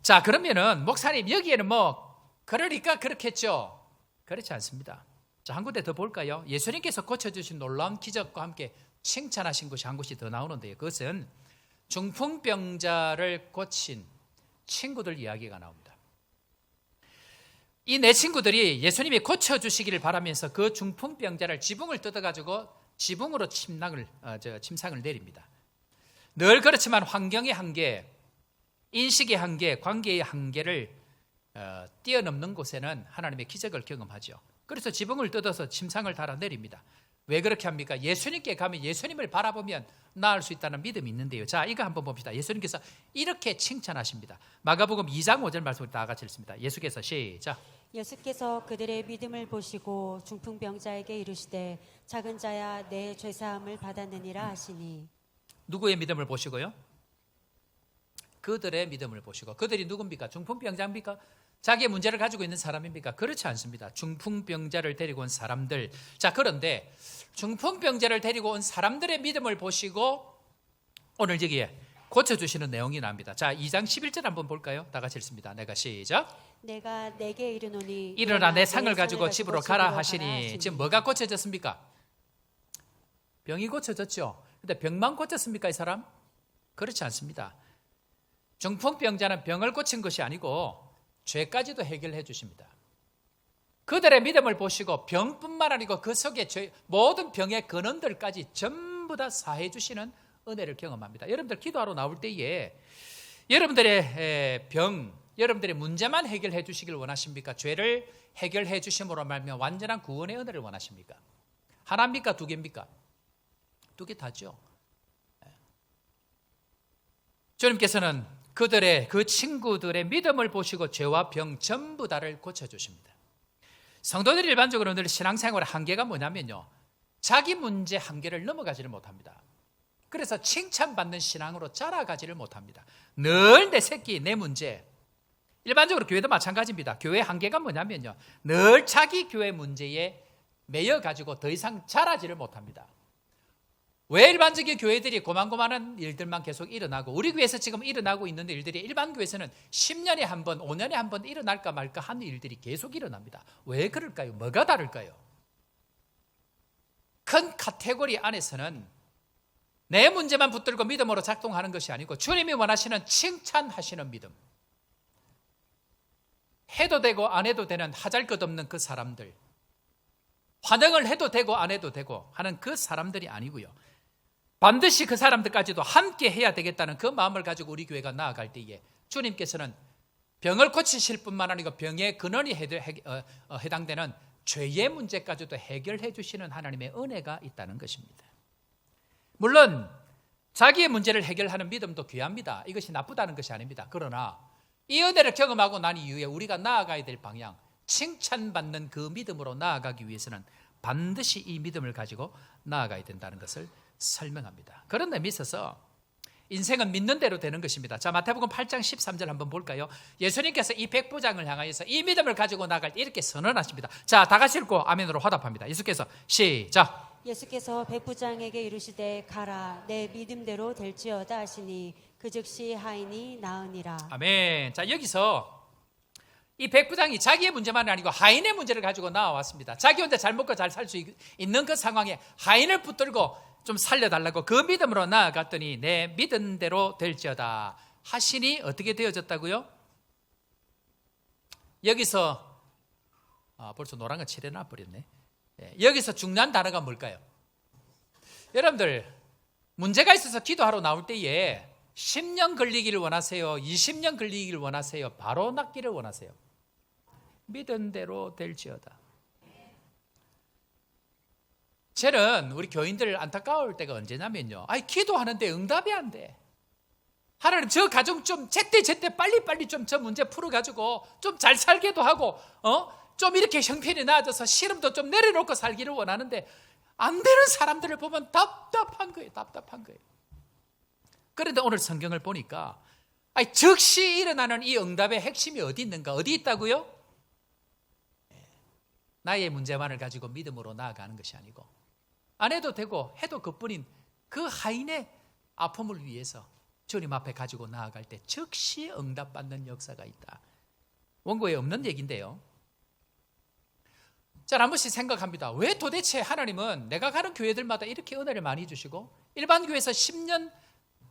자, 그러면은 목사님 여기에는 그러니까 그렇겠죠? 그렇지 않습니다. 자, 한 군데 더 볼까요? 예수님께서 고쳐주신 놀라운 기적과 함께 칭찬하신 것이 한 곳이 더 나오는데요. 그것은 중풍병자를 고친 친구들 이야기가 나옵니다. 이 네 친구들이 예수님이 고쳐주시기를 바라면서 그 중풍병자를 지붕을 뜯어가지고 지붕으로 침상을 내립니다. 늘 그렇지만 환경의 한계, 인식의 한계, 관계의 한계를 뛰어넘는 곳에는 하나님의 기적을 경험하죠. 그래서 지붕을 뜯어서 침상을 달아 내립니다. 왜 그렇게 합니까? 예수님께 가면 예수님을 바라보면 나을 수 있다는 믿음이 있는데요. 자, 이거 한번 봅시다. 예수님께서 이렇게 칭찬하십니다. 마가복음 2장 5절 말씀을 다 같이 읽습니다. 예수께서 시작. 예수께서 그들의 믿음을 보시고 중풍병자에게 이르시되 작은 자야 내 죄사함을 받았느니라 하시니. 누구의 믿음을 보시고요? 그들의 믿음을 보시고. 그들이 누굽니까? 중풍병자입니까? 자기의 문제를 가지고 있는 사람입니까? 그렇지 않습니다. 중풍병자를 데리고 온 사람들. 자, 그런데 중풍병자를 데리고 온 사람들의 믿음을 보시고 오늘 여기에 고쳐주시는 내용이 나옵니다. 자, 2장 11절 한번 볼까요? 다 같이 읽습니다. 내가 시작. 내가 내게 이르노니 일어나 내 상을 가지고 집으로 가라 하시니. 지금 뭐가 고쳐졌습니까? 병이 고쳐졌죠. 근데 병만 고쳤습니까, 이 사람? 그렇지 않습니다. 중풍병자는 병을 고친 것이 아니고 죄까지도 해결해 주십니다. 그들의 믿음을 보시고 병뿐만 아니고 그 속에 모든 병의 근원들까지 전부 다 사해 주시는 은혜를 경험합니다. 여러분들 기도하러 나올 때에 여러분들의 병, 여러분들의 문제만 해결해 주시길 원하십니까? 죄를 해결해 주심으로 말미암아 완전한 구원의 은혜를 원하십니까? 하나입니까? 두 개입니까? 두 개 다죠. 주님께서는 그 친구들의 믿음을 보시고 죄와 병 전부 다를 고쳐주십니다. 성도들이 일반적으로 늘 신앙생활의 한계가 뭐냐면요, 자기 문제 한계를 넘어가지를 못합니다. 그래서 칭찬받는 신앙으로 자라가지를 못합니다. 늘 내 새끼, 내 문제. 일반적으로 교회도 마찬가지입니다. 교회의 한계가 뭐냐면요, 늘 자기 교회 문제에 매여가지고 더 이상 자라지를 못합니다. 왜 일반적인 교회들이 고만고만한 일들만 계속 일어나고, 우리 교회에서 지금 일어나고 있는 일들이 일반 교회에서는 10년에 한 번, 5년에 한 번 일어날까 말까 하는 일들이 계속 일어납니다. 왜 그럴까요? 뭐가 다를까요? 큰 카테고리 안에서는 내 문제만 붙들고 믿음으로 작동하는 것이 아니고 주님이 원하시는 칭찬하시는 믿음, 해도 되고 안 해도 되는 하잘것없는 그 사람들, 환영을 해도 되고 안 해도 되고 하는 그 사람들이 아니고요, 반드시 그 사람들까지도 함께 해야 되겠다는 그 마음을 가지고 우리 교회가 나아갈 때에 주님께서는 병을 고치실 뿐만 아니고 병의 근원이 해당되는 죄의 문제까지도 해결해 주시는 하나님의 은혜가 있다는 것입니다. 물론 자기의 문제를 해결하는 믿음도 귀합니다. 이것이 나쁘다는 것이 아닙니다. 그러나 이 은혜를 경험하고 난 이후에 우리가 나아가야 될 방향, 칭찬받는 그 믿음으로 나아가기 위해서는 반드시 이 믿음을 가지고 나아가야 된다는 것을 설명합니다. 그런 의미에 있어서 인생은 믿는 대로 되는 것입니다. 자, 마태복음 8장 13절 한번 볼까요? 예수님께서 이 백부장을 향하여서 이 믿음을 가지고 나갈 때 이렇게 선언하십니다. 자, 다 같이 읽고 아멘으로 화답합니다. 예수께서 시작. 예수께서 백부장에게 이르시되 가라 내 믿음대로 될지어다 하시니 그 즉시 하인이 나으니라. 아멘. 자, 여기서 이 백부장이 자기의 문제만이 아니고 하인의 문제를 가지고 나와왔습니다. 자기 혼자 잘 먹고 잘 살 수 있는 그 상황에 하인을 붙들고 좀 살려달라고 그 믿음으로 나아갔더니 내 믿음대로 될지어다 하시니 어떻게 되어졌다고요? 여기서 벌써 노란 거 칠해놔 버렸네. 여기서 중요한 단어가 뭘까요? 여러분들 문제가 있어서 기도하러 나올 때에 10년 걸리기를 원하세요? 20년 걸리기를 원하세요? 바로 낫기를 원하세요? 믿은 대로 될지어다. 저는 우리 교인들 안타까울 때가 언제냐면요, 기도하는데 응답이 안 돼. 하나님 저 가정 좀 제때 빨리 좀 저 문제 풀어가지고 좀 잘 살게도 하고 좀 이렇게 형편이 나아져서 시름도 좀 내려놓고 살기를 원하는데 안 되는 사람들을 보면 답답한 거예요. 그런데 오늘 성경을 보니까 즉시 일어나는 이 응답의 핵심이 어디 있는가? 어디 있다고요? 나의 문제만을 가지고 믿음으로 나아가는 것이 아니고 안 해도 되고 해도 그뿐인 그 하인의 아픔을 위해서 주님 앞에 가지고 나아갈 때 즉시 응답받는 역사가 있다. 원고에 없는 얘기인데요. 자, 한 번씩 생각합니다. 왜 도대체 하나님은 내가 가는 교회들마다 이렇게 은혜를 많이 주시고 일반 교회에서 10년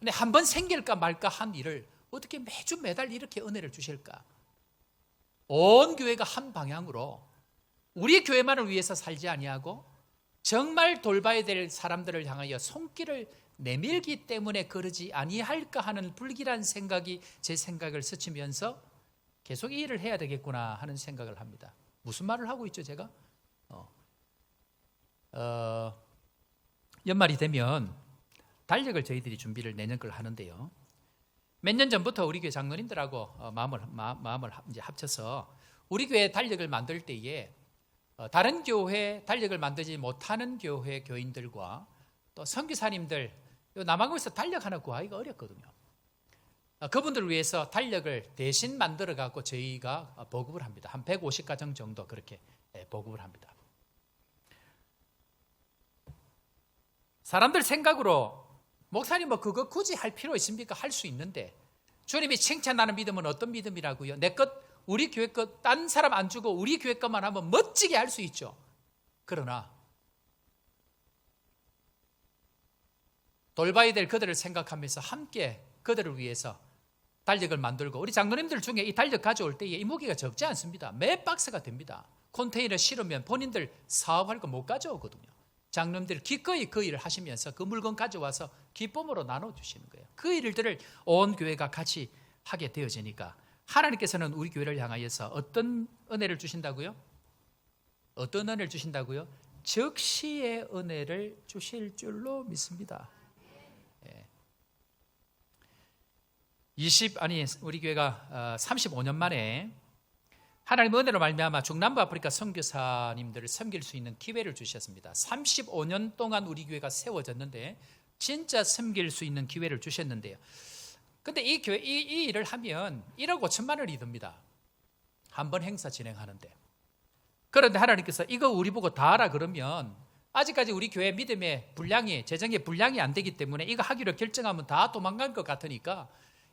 한 번 생길까 말까 한 일을 어떻게 매달 이렇게 은혜를 주실까? 온 교회가 한 방향으로 우리 교회만을 위해서 살지 아니하고 정말 돌봐야 될 사람들을 향하여 손길을 내밀기 때문에 그러지 아니할까 하는 불길한 생각이 제 생각을 스치면서 계속 이 일을 해야 되겠구나 하는 생각을 합니다. 무슨 말을 하고 있죠, 제가? 연말이 되면 달력을 저희들이 준비를 내년 걸 하는데요. 몇 년 전부터 우리 교회 장로님들하고 마음을 이제 합쳐서 우리 교회 달력을 만들 때에 다른 교회 달력을 만들지 못하는 교회 교인들과 또 선교사님들 남한국에서 달력 하나 구하기가 어렵거든요. 그분들을 위해서 달력을 대신 만들어 갖고 저희가 보급을 합니다. 한 150가정 정도 그렇게 보급을 합니다. 사람들 생각으로 목사님 그거 굳이 할 필요 있습니까? 할 수 있는데 주님이 칭찬하는 믿음은 어떤 믿음이라고요? 내 것, 우리 교회 것, 딴 사람 안 주고 우리 교회 것만 하면 멋지게 할 수 있죠. 그러나 돌봐야 될 그들을 생각하면서 함께 그들을 위해서 달력을 만들고 우리 장로님들 중에 이 달력 가져올 때에 이 무게가 적지 않습니다. 몇 박스가 됩니다. 컨테이너 실으면 본인들 사업할 거 못 가져오거든요. 장로님들 기꺼이 그 일을 하시면서 그 물건 가져와서 기쁨으로 나눠주시는 거예요. 그 일들을 온 교회가 같이 하게 되어지니까 하나님께서는 우리 교회를 향하여서 어떤 은혜를 주신다고요? 어떤 은혜를 주신다고요? 즉시의 은혜를 주실 줄로 믿습니다. 우리 교회가 35년 만에 하나님 은혜로 말미암아 중남부 아프리카 선교사님들을 섬길 수 있는 기회를 주셨습니다. 35년 동안 우리 교회가 세워졌는데 진짜 섬길 수 있는 기회를 주셨는데요. 근데 이 일을 하면 1억 5천만 원이 듭니다. 한 번 행사 진행하는데. 그런데 하나님께서 이거 우리 보고 다 하라 그러면 아직까지 우리 교회 믿음의 분량이, 재정의 분량이 안 되기 때문에 이거 하기로 결정하면 다 도망갈 것 같으니까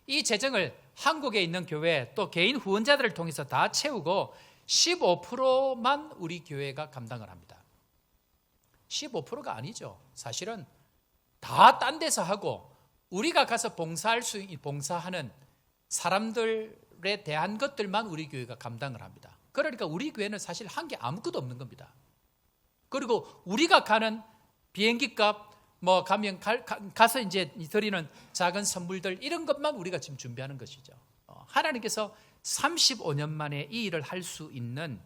이 재정을 한국에 있는 교회 또 개인 후원자들을 통해서 다 채우고 15%만 우리 교회가 감당을 합니다. 15%가 아니죠. 사실은 다 딴 데서 하고 우리가 가서 봉사하는 사람들에 대한 것들만 우리 교회가 감당을 합니다. 그러니까 우리 교회는 사실 한 게 아무것도 없는 겁니다. 그리고 우리가 가는 비행기값, 가면 가서 이제 드리는 작은 선물들, 이런 것만 우리가 지금 준비하는 것이죠. 하나님께서 35년 만에 이 일을 할 수 있는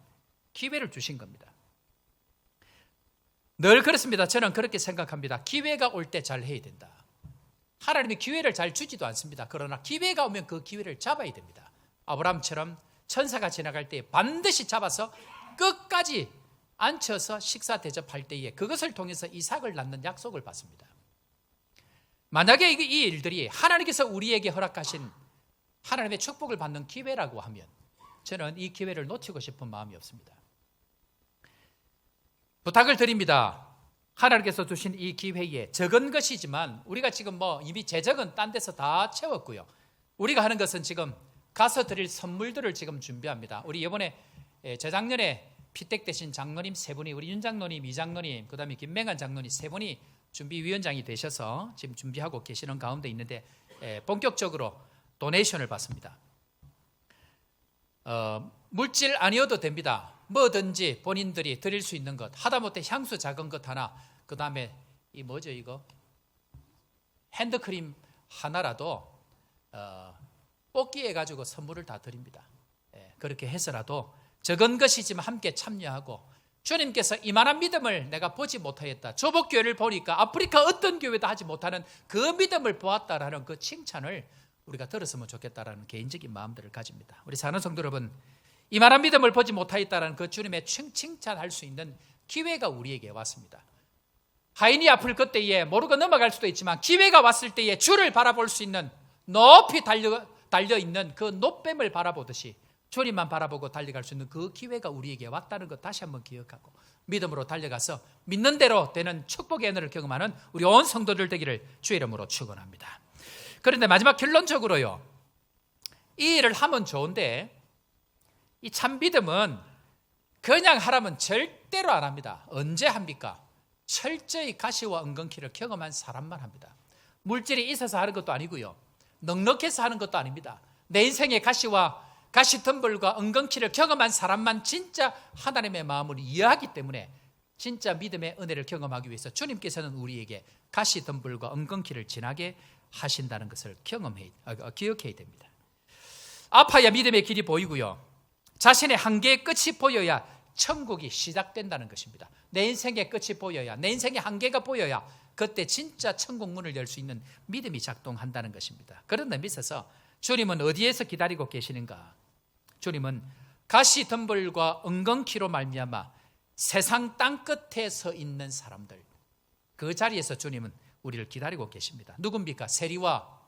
기회를 주신 겁니다. 늘 그렇습니다. 저는 그렇게 생각합니다. 기회가 올 때 잘 해야 된다. 하나님이 기회를 잘 주지도 않습니다. 그러나 기회가 오면 그 기회를 잡아야 됩니다. 아브라함처럼 천사가 지나갈 때 반드시 잡아서 끝까지 앉혀서 식사 대접할 때에 그것을 통해서 이삭을 낳는 약속을 받습니다. 만약에 이 일들이 하나님께서 우리에게 허락하신 하나님의 축복을 받는 기회라고 하면 저는 이 기회를 놓치고 싶은 마음이 없습니다. 부탁을 드립니다. 하나님께서 주신 이 기회에 적은 것이지만 우리가 지금 이미 제적은 딴 데서 다 채웠고요. 우리가 하는 것은 지금 가서 드릴 선물들을 지금 준비합니다. 우리 이번에 재작년에 피택 되신 장로님 3분이, 우리 윤 장로님, 이 장로님, 그 다음에 김맹한 장로님 3분이 준비위원장이 되셔서 지금 준비하고 계시는 가운데 있는데 본격적으로 도네이션을 받습니다. 물질 아니어도 됩니다. 뭐든지 본인들이 드릴 수 있는 것, 하다못해 향수 작은 것 하나, 그 다음에 이거 핸드크림 하나라도 뽑기 해가지고 선물을 다 드립니다. 그렇게 해서라도 적은 것이지만 함께 참여하고, 주님께서 이만한 믿음을 내가 보지 못하였다, 조복교회를 보니까 아프리카 어떤 교회도 하지 못하는 그 믿음을 보았다라는 그 칭찬을 우리가 들었으면 좋겠다라는 개인적인 마음들을 가집니다. 우리 사는 성도 여러분, 이만한 믿음을 보지 못하였다라는 그 주님의 칭찬할 수 있는 기회가 우리에게 왔습니다. 하인이 아플 그때에 모르고 넘어갈 수도 있지만 기회가 왔을 때에 주를 바라볼 수 있는, 높이 달려있는 그 높뱀을 바라보듯이 주님만 바라보고 달려갈 수 있는 그 기회가 우리에게 왔다는 것 다시 한번 기억하고 믿음으로 달려가서 믿는 대로 되는 축복의 은혜를 경험하는 우리 온 성도들 되기를 주의 이름으로 축원합니다. 그런데 마지막 결론적으로요, 이 일을 하면 좋은데 이 참 믿음은 그냥 하라면 절대로 안 합니다. 언제 합니까? 철저히 가시와 은근키를 경험한 사람만 합니다. 물질이 있어서 하는 것도 아니고요, 넉넉해서 하는 것도 아닙니다. 내 인생의 가시 덤불과 은근키를 경험한 사람만 진짜 하나님의 마음을 이해하기 때문에 진짜 믿음의 은혜를 경험하기 위해서 주님께서는 우리에게 가시 덤불과 은근키를 지나게 하신다는 것을 기억해야 됩니다. 아파야 믿음의 길이 보이고요, 자신의 한계의 끝이 보여야 천국이 시작된다는 것입니다. 내 인생의 끝이 보여야, 내 인생의 한계가 보여야 그때 진짜 천국 문을 열 수 있는 믿음이 작동한다는 것입니다. 그런 의미에서 주님은 어디에서 기다리고 계시는가? 주님은 가시 덤불과 은근키로 말미암아 세상 땅끝에 서 있는 사람들, 그 자리에서 주님은 우리를 기다리고 계십니다. 누굽니까? 세리와,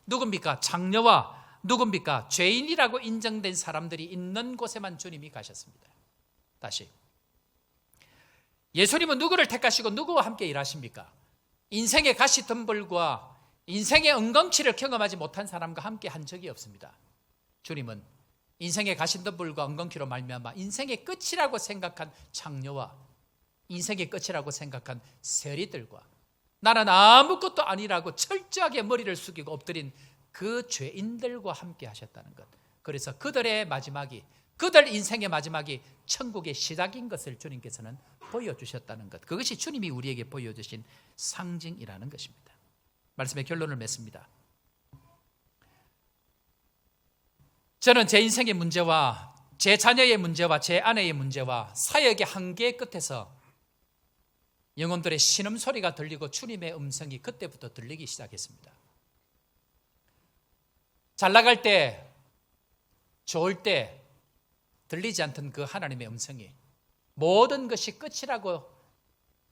누굽니까? 장녀와, 누굽니까? 죄인이라고 인정된 사람들이 있는 곳에만 주님이 가셨습니다. 다시, 예수님은 누구를 택하시고 누구와 함께 일하십니까? 인생의 가시 덤불과 인생의 은근키를 경험하지 못한 사람과 함께 한 적이 없습니다. 주님은 인생의 가시 덤불과 은근키로 말미암아 인생의 끝이라고 생각한 장녀와 인생의 끝이라고 생각한 세리들과 나는 아무것도 아니라고 철저하게 머리를 숙이고 엎드린 그 죄인들과 함께 하셨다는 것. 그래서 그들의 마지막이, 그들 인생의 마지막이 천국의 시작인 것을 주님께서는 보여주셨다는 것. 그것이 주님이 우리에게 보여주신 상징이라는 것입니다. 말씀의 결론을 맺습니다. 저는 제 인생의 문제와 제 자녀의 문제와 제 아내의 문제와 사역의 한계 끝에서 영혼들의 신음소리가 들리고 주님의 음성이 그때부터 들리기 시작했습니다. 잘 나갈 때, 좋을 때 들리지 않던 그 하나님의 음성이 모든 것이 끝이라고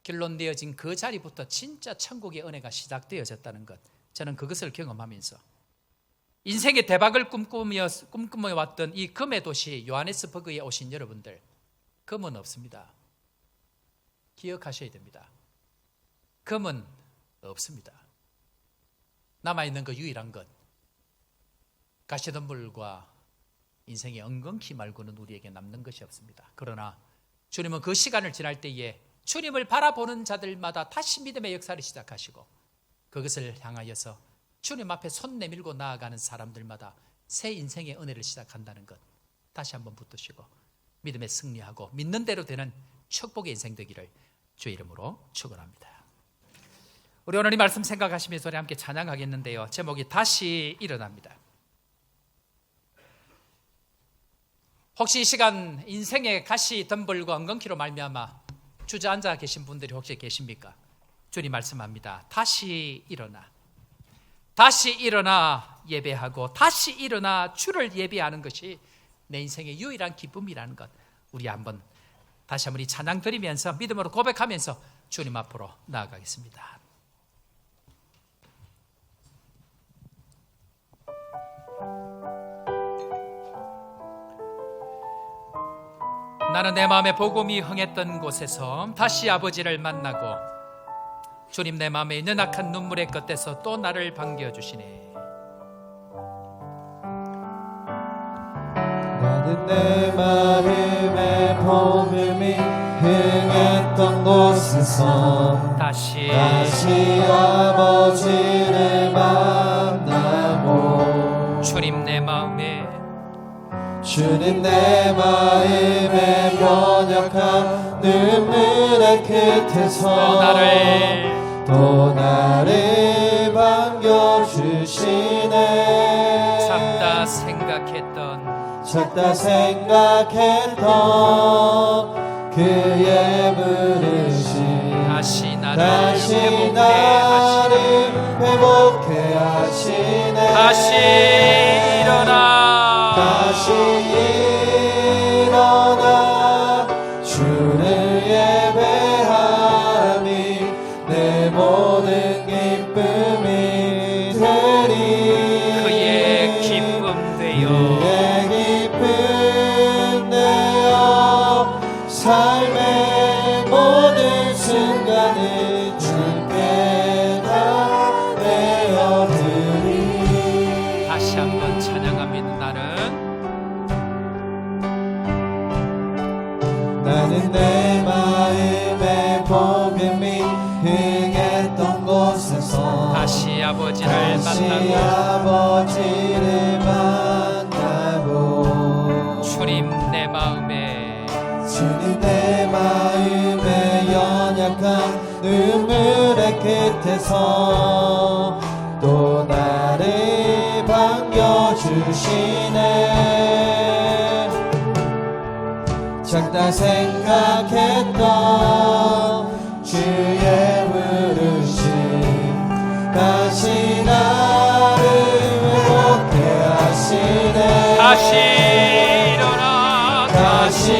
결론되어진 그 자리부터 진짜 천국의 은혜가 시작되어졌다는 것, 저는 그것을 경험하면서 인생의 대박을 꿈꾸며 왔던 이 금의 도시 요하네스버그에 오신 여러분들, 금은 없습니다. 기억하셔야 됩니다. 금은 없습니다. 남아있는 그 유일한 것, 가시덤불과 인생의 은근키 말고는 우리에게 남는 것이 없습니다. 그러나 주님은 그 시간을 지날 때에 주님을 바라보는 자들마다 다시 믿음의 역사를 시작하시고 그것을 향하여서 주님 앞에 손 내밀고 나아가는 사람들마다 새 인생의 은혜를 시작한다는 것 다시 한번 붙드시고 믿음에 승리하고 믿는 대로 되는 축복의 인생 되기를 주의 이름으로 축원합니다. 우리 오늘 이 말씀 생각하시면서 우리 함께 찬양하겠는데요, 제목이 다시 일어납니다. 혹시 이 시간 인생의 가시 덤불과 엉겅퀴로 말미암아 주저앉아 계신 분들이 혹시 계십니까? 주님 말씀합니다. 다시 일어나, 다시 일어나 예배하고 다시 일어나 주를 예배하는 것이 내 인생의 유일한 기쁨이라는 것, 우리 다시 한번 이 찬양 드리면서 믿음으로 고백하면서 주님 앞으로 나아가겠습니다. 나는 내 마음에 복음이 흥했던 곳에서 다시 아버지를 만나고 주님 내 마음에 있는 악한 눈물의 끝에서 또 나를 반겨주시네. 나는 내 마음에 복음이 흥했던 곳에서 다시 아버지를 만나고 주님 내 마음에 번역한 눈물의 끝에서 또 나를 반겨주시네. 작다 생각했던 그의 부르심 다시 나를 회복해 하시네. 다시 일어나, 다시 일어나 주를 예배함이 내 모든 기쁨이 되리. 그의 기쁨 되어 삶의 모든 순간을 주께 다 내어드리. 다시 한번 찬양합니다. 나는 내 마음에 복음이 흥했던 곳에서 다시 아버지를 만나고 주님 내 마음에 연약한 눈물의 끝에서 또 나를 반겨주시네. 작다 생각했던 주의 부르심 다시 나를 회복해 하시네. 다시 일어나, 다시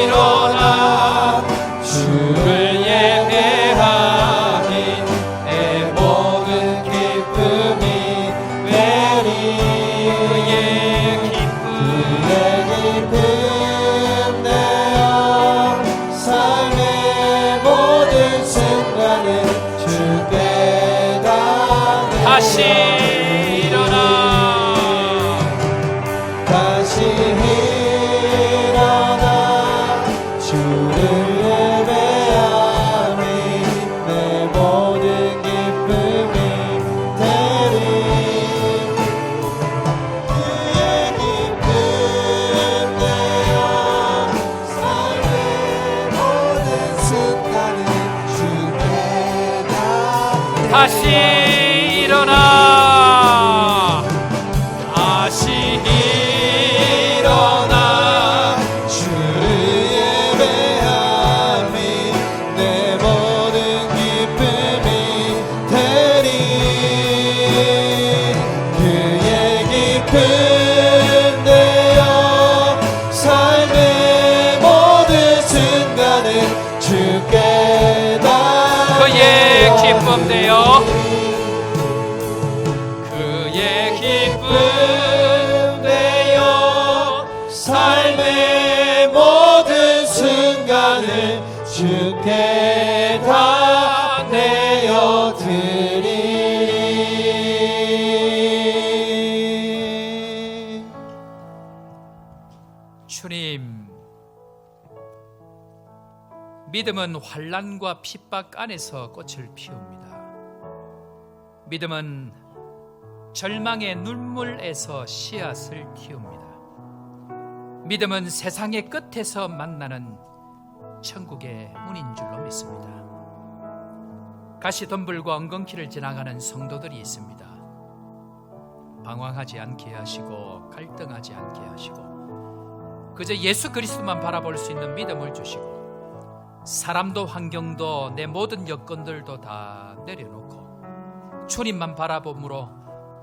일어나 주를 예배하니 내 모든 기쁨이 되리. 그의 기쁨 내어 삶의 모든 순간을 주께 다 다시 일어나, 다시 일어나 주를 예배함이 내 모든 기쁨이 되리. 그의 기쁨 내어 삶의 모든 순간을 주께 다 다시 일어나, 다시 일어나, 주를 예배함이 내 모든 기쁨이 되리. 그의 기쁨 내어 삶의 모든 순간을 주께 다 그의 기쁨 되어 그의 기쁨 되어 삶의 모든 순간을 주께 다 내어드리. 주님, 믿음은 환난과 핍박 안에서 꽃을 피웁니다. 믿음은 절망의 눈물에서 씨앗을 틔웁니다. 믿음은 세상의 끝에서 만나는 천국의 문인 줄로 믿습니다. 가시덤불과 엉겅퀴를 지나가는 성도들이 있습니다. 방황하지 않게 하시고 갈등하지 않게 하시고 그저 예수 그리스도만 바라볼 수 있는 믿음을 주시고 사람도 환경도 내 모든 여건들도 다 내려놓고 주님만 바라봄으로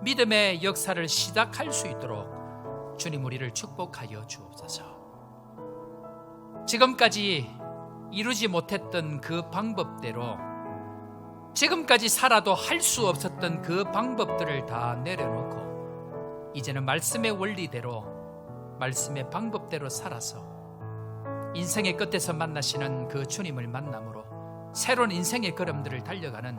믿음의 역사를 시작할 수 있도록 주님 우리를 축복하여 주옵소서. 지금까지 이루지 못했던 그 방법대로 지금까지 살아도 할 수 없었던 그 방법들을 다 내려놓고 이제는 말씀의 원리대로 말씀의 방법대로 살아서 인생의 끝에서 만나시는 그 주님을 만남으로 새로운 인생의 걸음들을 달려가는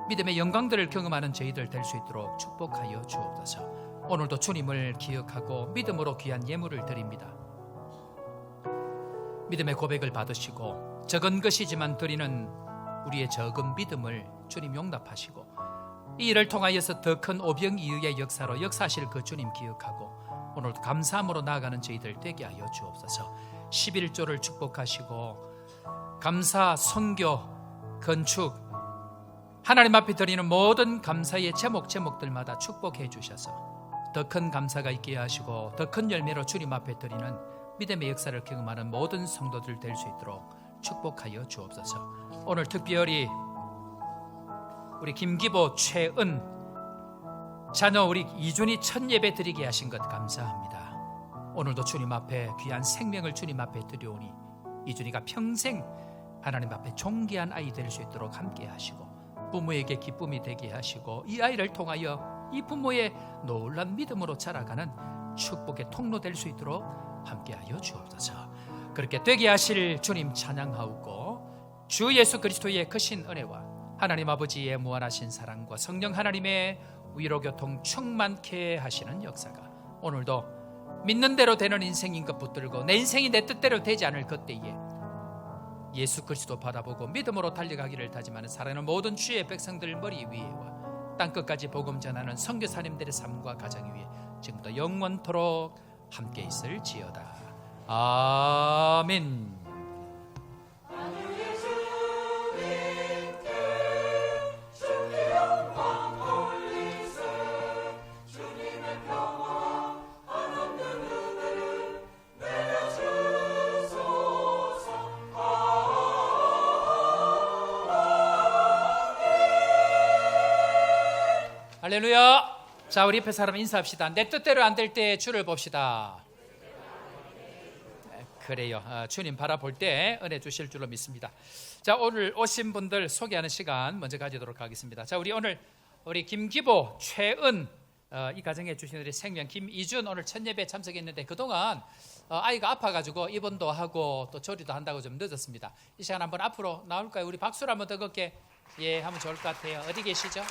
믿음의 영광들을 경험하는 저희들 될 수 있도록 축복하여 주옵소서. 오늘도 주님을 기억하고 믿음으로 귀한 예물을 드립니다. 믿음의 고백을 받으시고 적은 것이지만 드리는 우리의 적은 믿음을 주님 용납하시고 이 일을 통하여서 더 큰 오병이의 역사로 역사하실 그 주님 기억하고 오늘도 감사함으로 나아가는 저희들 되게 하여 주옵소서. 11조를 축복하시고 감사, 선교, 건축 하나님 앞에 드리는 모든 감사의 제목들마다 축복해 주셔서 더 큰 감사가 있게 하시고 더 큰 열매로 주님 앞에 드리는 믿음의 역사를 경험하는 모든 성도들 될 수 있도록 축복하여 주옵소서. 오늘 특별히 우리 김기보, 최은 자녀 우리 이준이 첫 예배 드리게 하신 것 감사합니다. 오늘도 주님 앞에 귀한 생명을 주님 앞에 드려오니 이준이가 평생 하나님 앞에 존귀한 아이 될 수 있도록 함께 하시고 부모에게 기쁨이 되게 하시고 이 아이를 통하여 이 부모의 놀란 믿음으로 자라가는 축복의 통로 될 수 있도록 함께하여 주옵소서. 그렇게 되게 하실 주님 찬양하오고 주 예수 그리스도의 크신 은혜와 하나님 아버지의 무한하신 사랑과 성령 하나님의 위로교통 충만케 하시는 역사가 오늘도 믿는 대로 되는 인생인 것 붙들고 내 인생이 내 뜻대로 되지 않을 그때에 예수 그리스도 바라보고 믿음으로 달려가기를 다짐하는 살아가는 모든 주의 백성들 머리 위에와 땅끝까지 복음 전하는 선교사님들의 삶과 가정 위에 지금부터 영원토록 함께 있을지어다. 아멘. 할렐루야. 자, 우리 옆에 사람 인사합시다. 내 뜻대로 안 될 때 주를 봅시다. 그래요. 주님 바라볼 때 은혜 주실 줄로 믿습니다. 자, 오늘 오신 분들 소개하는 시간 먼저 가지도록 하겠습니다. 자, 우리 김기보, 최은 이 가정에 주신 우리 생명 김이준 오늘 첫 예배 참석했는데 그동안 아이가 아파가지고 입원도 하고 또 조리도 한다고 좀 늦었습니다. 이 시간 한번 앞으로 나올까요? 우리 박수를 한번 더 걷게 하면 좋을 것 같아요. 어디 계시죠?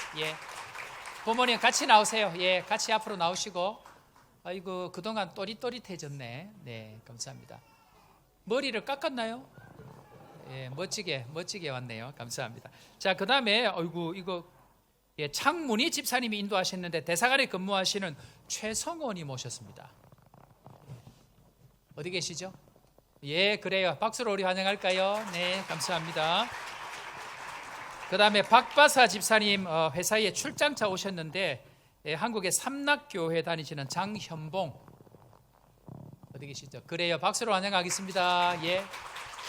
부모님 같이 나오세요. 같이 앞으로 나오시고. 아이고 그동안 또릿또릿해졌네. 네, 감사합니다. 머리를 깎았나요? 멋지게 왔네요. 감사합니다. 자, 그 다음에 아이고 이거 창문희 집사님이 인도하셨는데 대사관에 근무하시는 최성원이 모셨습니다. 어디 계시죠? 그래요. 박수로 우리 환영할까요? 네, 감사합니다. 그 다음에 박바사 집사님 회사에 출장차 오셨는데 한국의 삼락교회 다니시는 장현봉 어디 계시죠? 그래요. 박수로 환영하겠습니다.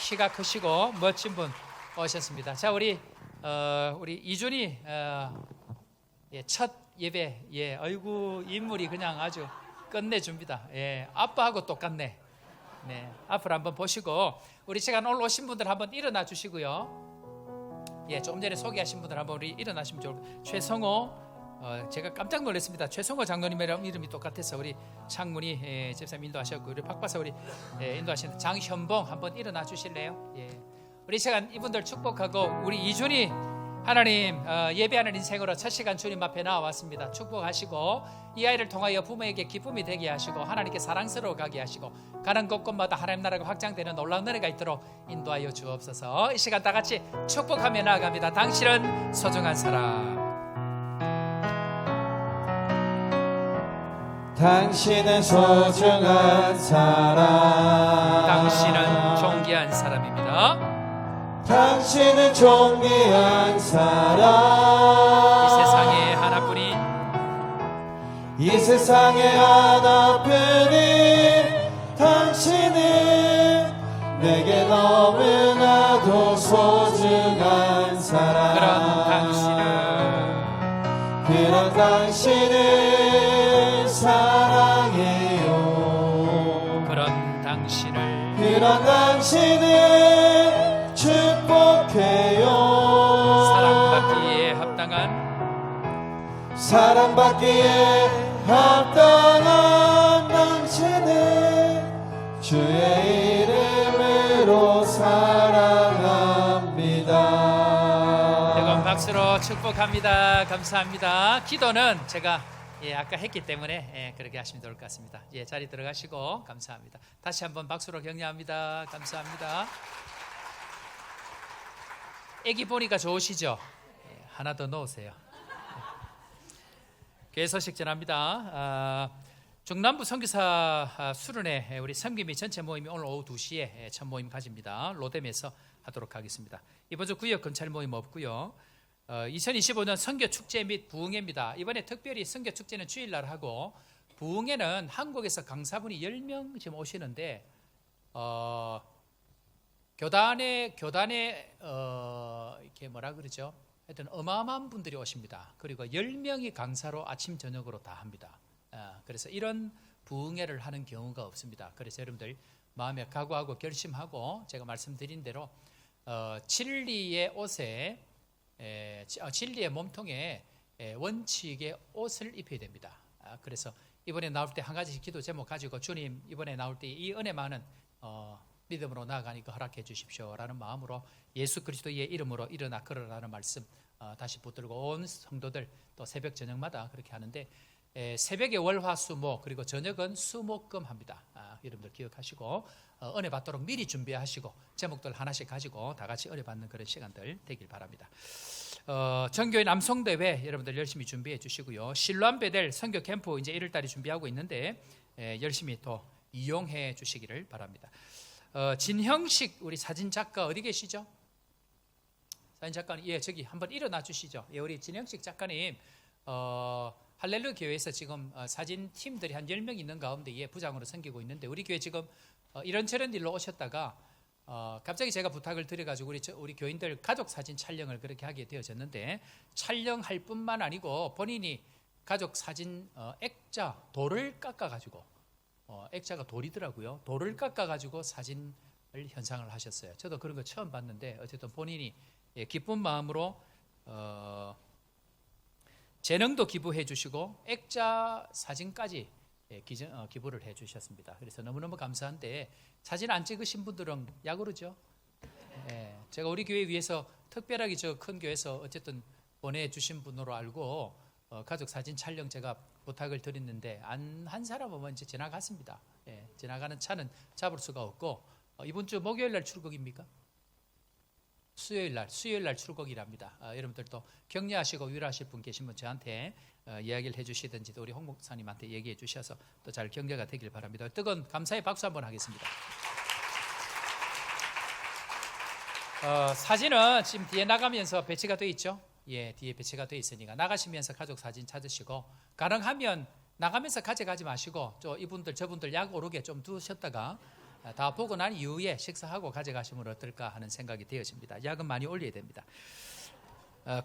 키가 크시고 멋진 분 오셨습니다. 자, 우리 이준이 첫 예배 아이고 인물이 그냥 아주 끝내줍니다. 아빠하고 똑같네. 네, 앞으로 한번 보시고 우리 시간 오늘 오신 분들 한번 일어나 주시고요. 조금 전에 소개하신 분들 한번 우리 일어나시면 좋을 것 같아요. 최성호 제가 깜짝 놀랐습니다. 최성호 장로님이랑 이름이 똑같아서 우리 창문이 집사님 인도하셨고 우리 박바사 우리 인도하시는 장현봉 한번 일어나 주실래요? 우리 시간 이분들 축복하고 우리 이준이 하나님 예배하는 인생으로 첫 시간 주님 앞에 나와왔습니다. 축복하시고 이 아이를 통하여 부모에게 기쁨이 되게 하시고 하나님께 사랑스러워 가게 하시고 가는 곳곳마다 하나님 나라가 확장되는 놀라운 은혜가 있도록 인도하여 주옵소서. 이 시간 다 같이 축복하며 나아갑니다. 당신은 소중한 사람. 당신은 소중한 사람. 당신은 존귀한 사람입니다. 당신은 존귀한 사람. 이 세상에 하나뿐인 이 세상에 하나뿐인 당신은 내게 너무나도 소중한 사람. 그런 당신을 사랑해요. 그런 당신을 축복해요. 사랑받기에 합당한 당신을 주의 이름으로 사랑합니다. 뜨거운 박수로 축복합니다. 감사합니다. 기도는 제가 아까 했기 때문에 그렇게 하시면 좋을 것 같습니다. 자리 들어가시고 감사합니다. 다시 한번 박수로 격려합니다. 감사합니다. 애기 보니까 좋으시죠? 하나 더 넣으세요. 교회 소식 전합니다. 중남부 선교사 수련회 우리 섬김이 전체 모임이 오늘 오후 2시에 첫 모임 가집니다. 로뎀에서 하도록 하겠습니다. 이번 주 구역 검찰 모임 없고요. 2025년 선교축제 및 부흥회입니다. 이번에 특별히 선교축제는 주일날 하고 부흥회는 한국에서 강사분이 10명 지금 오시는데 교단에 이렇게 뭐라 그러죠? 하여튼 어마어마한 분들이 오십니다. 그리고 10명이 강사로 아침 저녁으로 다 합니다. 그래서 이런 부흥회를 하는 경우가 없습니다. 그래서 여러분들 마음에 각오하고 결심하고 제가 말씀드린 대로 진리의 옷에 진리의 몸통에 원칙의 옷을 입혀야 됩니다. 그래서 이번에 나올 때 한 가지 기도 제목 가지고 주님 이번에 나올 때 이 은혜 많은 믿음으로 나아가니까 허락해 주십시오라는 마음으로 예수 그리스도의 이름으로 일어나 걸어라는 말씀 다시 붙들고 온 성도들 또 새벽 저녁마다 그렇게 하는데 새벽에 월화수목 그리고 저녁은 수목금 합니다. 여러분들 기억하시고 은혜 받도록 미리 준비하시고 제목들 하나씩 가지고 다 같이 은혜 받는 그런 시간들 되길 바랍니다. 전교회 남성대회 여러분들 열심히 준비해 주시고요. 실로암 베델 선교 캠프 이제 1월달에 준비하고 있는데 열심히 또 이용해 주시기를 바랍니다. 진형식 우리 사진 작가 어디 계시죠? 사진 작가님 저기 한번 일어나 주시죠. 우리 진형식 작가님 할렐루야 교회에서 지금 사진 팀들이 한 10명 있는 가운데 부장으로 섬기고 있는데 우리 교회 지금 이런저런 일로 오셨다가 갑자기 제가 부탁을 드려가지고 우리 교인들 가족 사진 촬영을 그렇게 하게 되어졌는데 촬영할 뿐만 아니고 본인이 가족 사진 액자 돌을 깎아가지고 액자가 돌이더라고요. 돌을 깎아가지고 사진을 현상을 하셨어요. 저도 그런 거 처음 봤는데 어쨌든 본인이 기쁜 마음으로 재능도 기부해 주시고 액자 사진까지 기부를 해 주셨습니다. 그래서 너무너무 감사한데 사진 안 찍으신 분들은 야구르죠. 제가 우리 교회 위해서 특별하게 저 큰 교회에서 어쨌든 보내주신 분으로 알고 가족 사진 촬영 제가 부탁을 드렸는데 안 한 사람은 먼저 지나갔습니다. 지나가는 차는 잡을 수가 없고 이번 주 목요일 날 출국입니까? 수요일 날 출국이랍니다. 여러분들도 격려하시고 위로하실 분 계시면 저한테 이야기를 해주시든지 또 우리 홍 목사님한테 얘기해 주셔서 또 잘 격려가 되길 바랍니다. 뜨거운 감사의 박수 한번 하겠습니다. 사진은 지금 뒤에 나가면서 배치가 되어 있죠. 뒤에 배치가 되어 있으니까 나가시면서 가족 사진 찾으시고 가능하면 나가면서 가져가지 마시고 이분들 저분들 약 오르게 좀 두셨다가 다 보고 난 이후에 식사하고 가져가시면 어떨까 하는 생각이 되어집니다. 약은 많이 올려야 됩니다.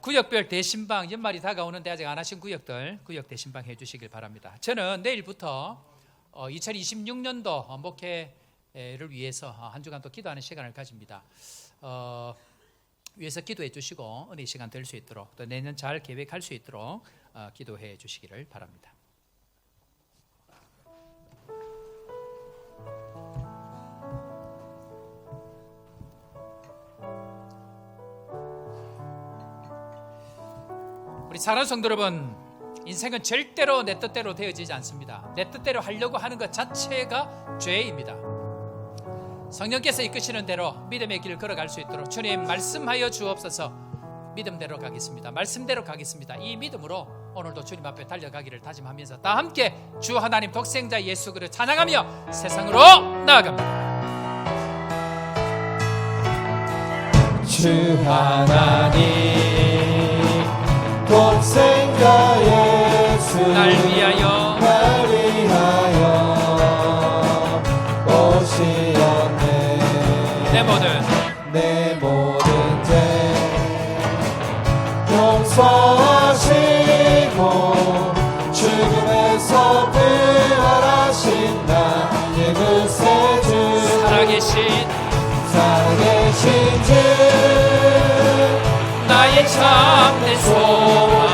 구역별 대신방 연말이 다가오는데 아직 안 하신 구역들 구역 대신방 해주시길 바랍니다. 저는 내일부터 2026년도 목회를 위해서 한 주간 또 기도하는 시간을 가집니다. 위해서 기도해 주시고 은혜 시간 될 수 있도록 또 내년 잘 계획할 수 있도록 기도해 주시기를 바랍니다. 우리 사랑하는 성도 여러분, 인생은 절대로 내 뜻대로 되어지지 않습니다. 내 뜻대로 하려고 하는 것 자체가 죄입니다. 성령께서 이끄시는 대로 믿음의 길을 걸어갈 수 있도록 주님 말씀하여 주옵소서. 믿음대로 가겠습니다. 말씀대로 가겠습니다. 이 믿음으로 오늘도 주님 앞에 달려가기를 다짐하면서 다 함께 주 하나님 독생자 예수 그리스도 찬양하며 세상으로 나아갑니다. 주 하나님 독생자 예수 날 위하여 날 위하여 오시었네. 내 모든 죄 용서하시고 죽음에서 부활하신 나의 구세주 살아계신 주 나의 참된 소망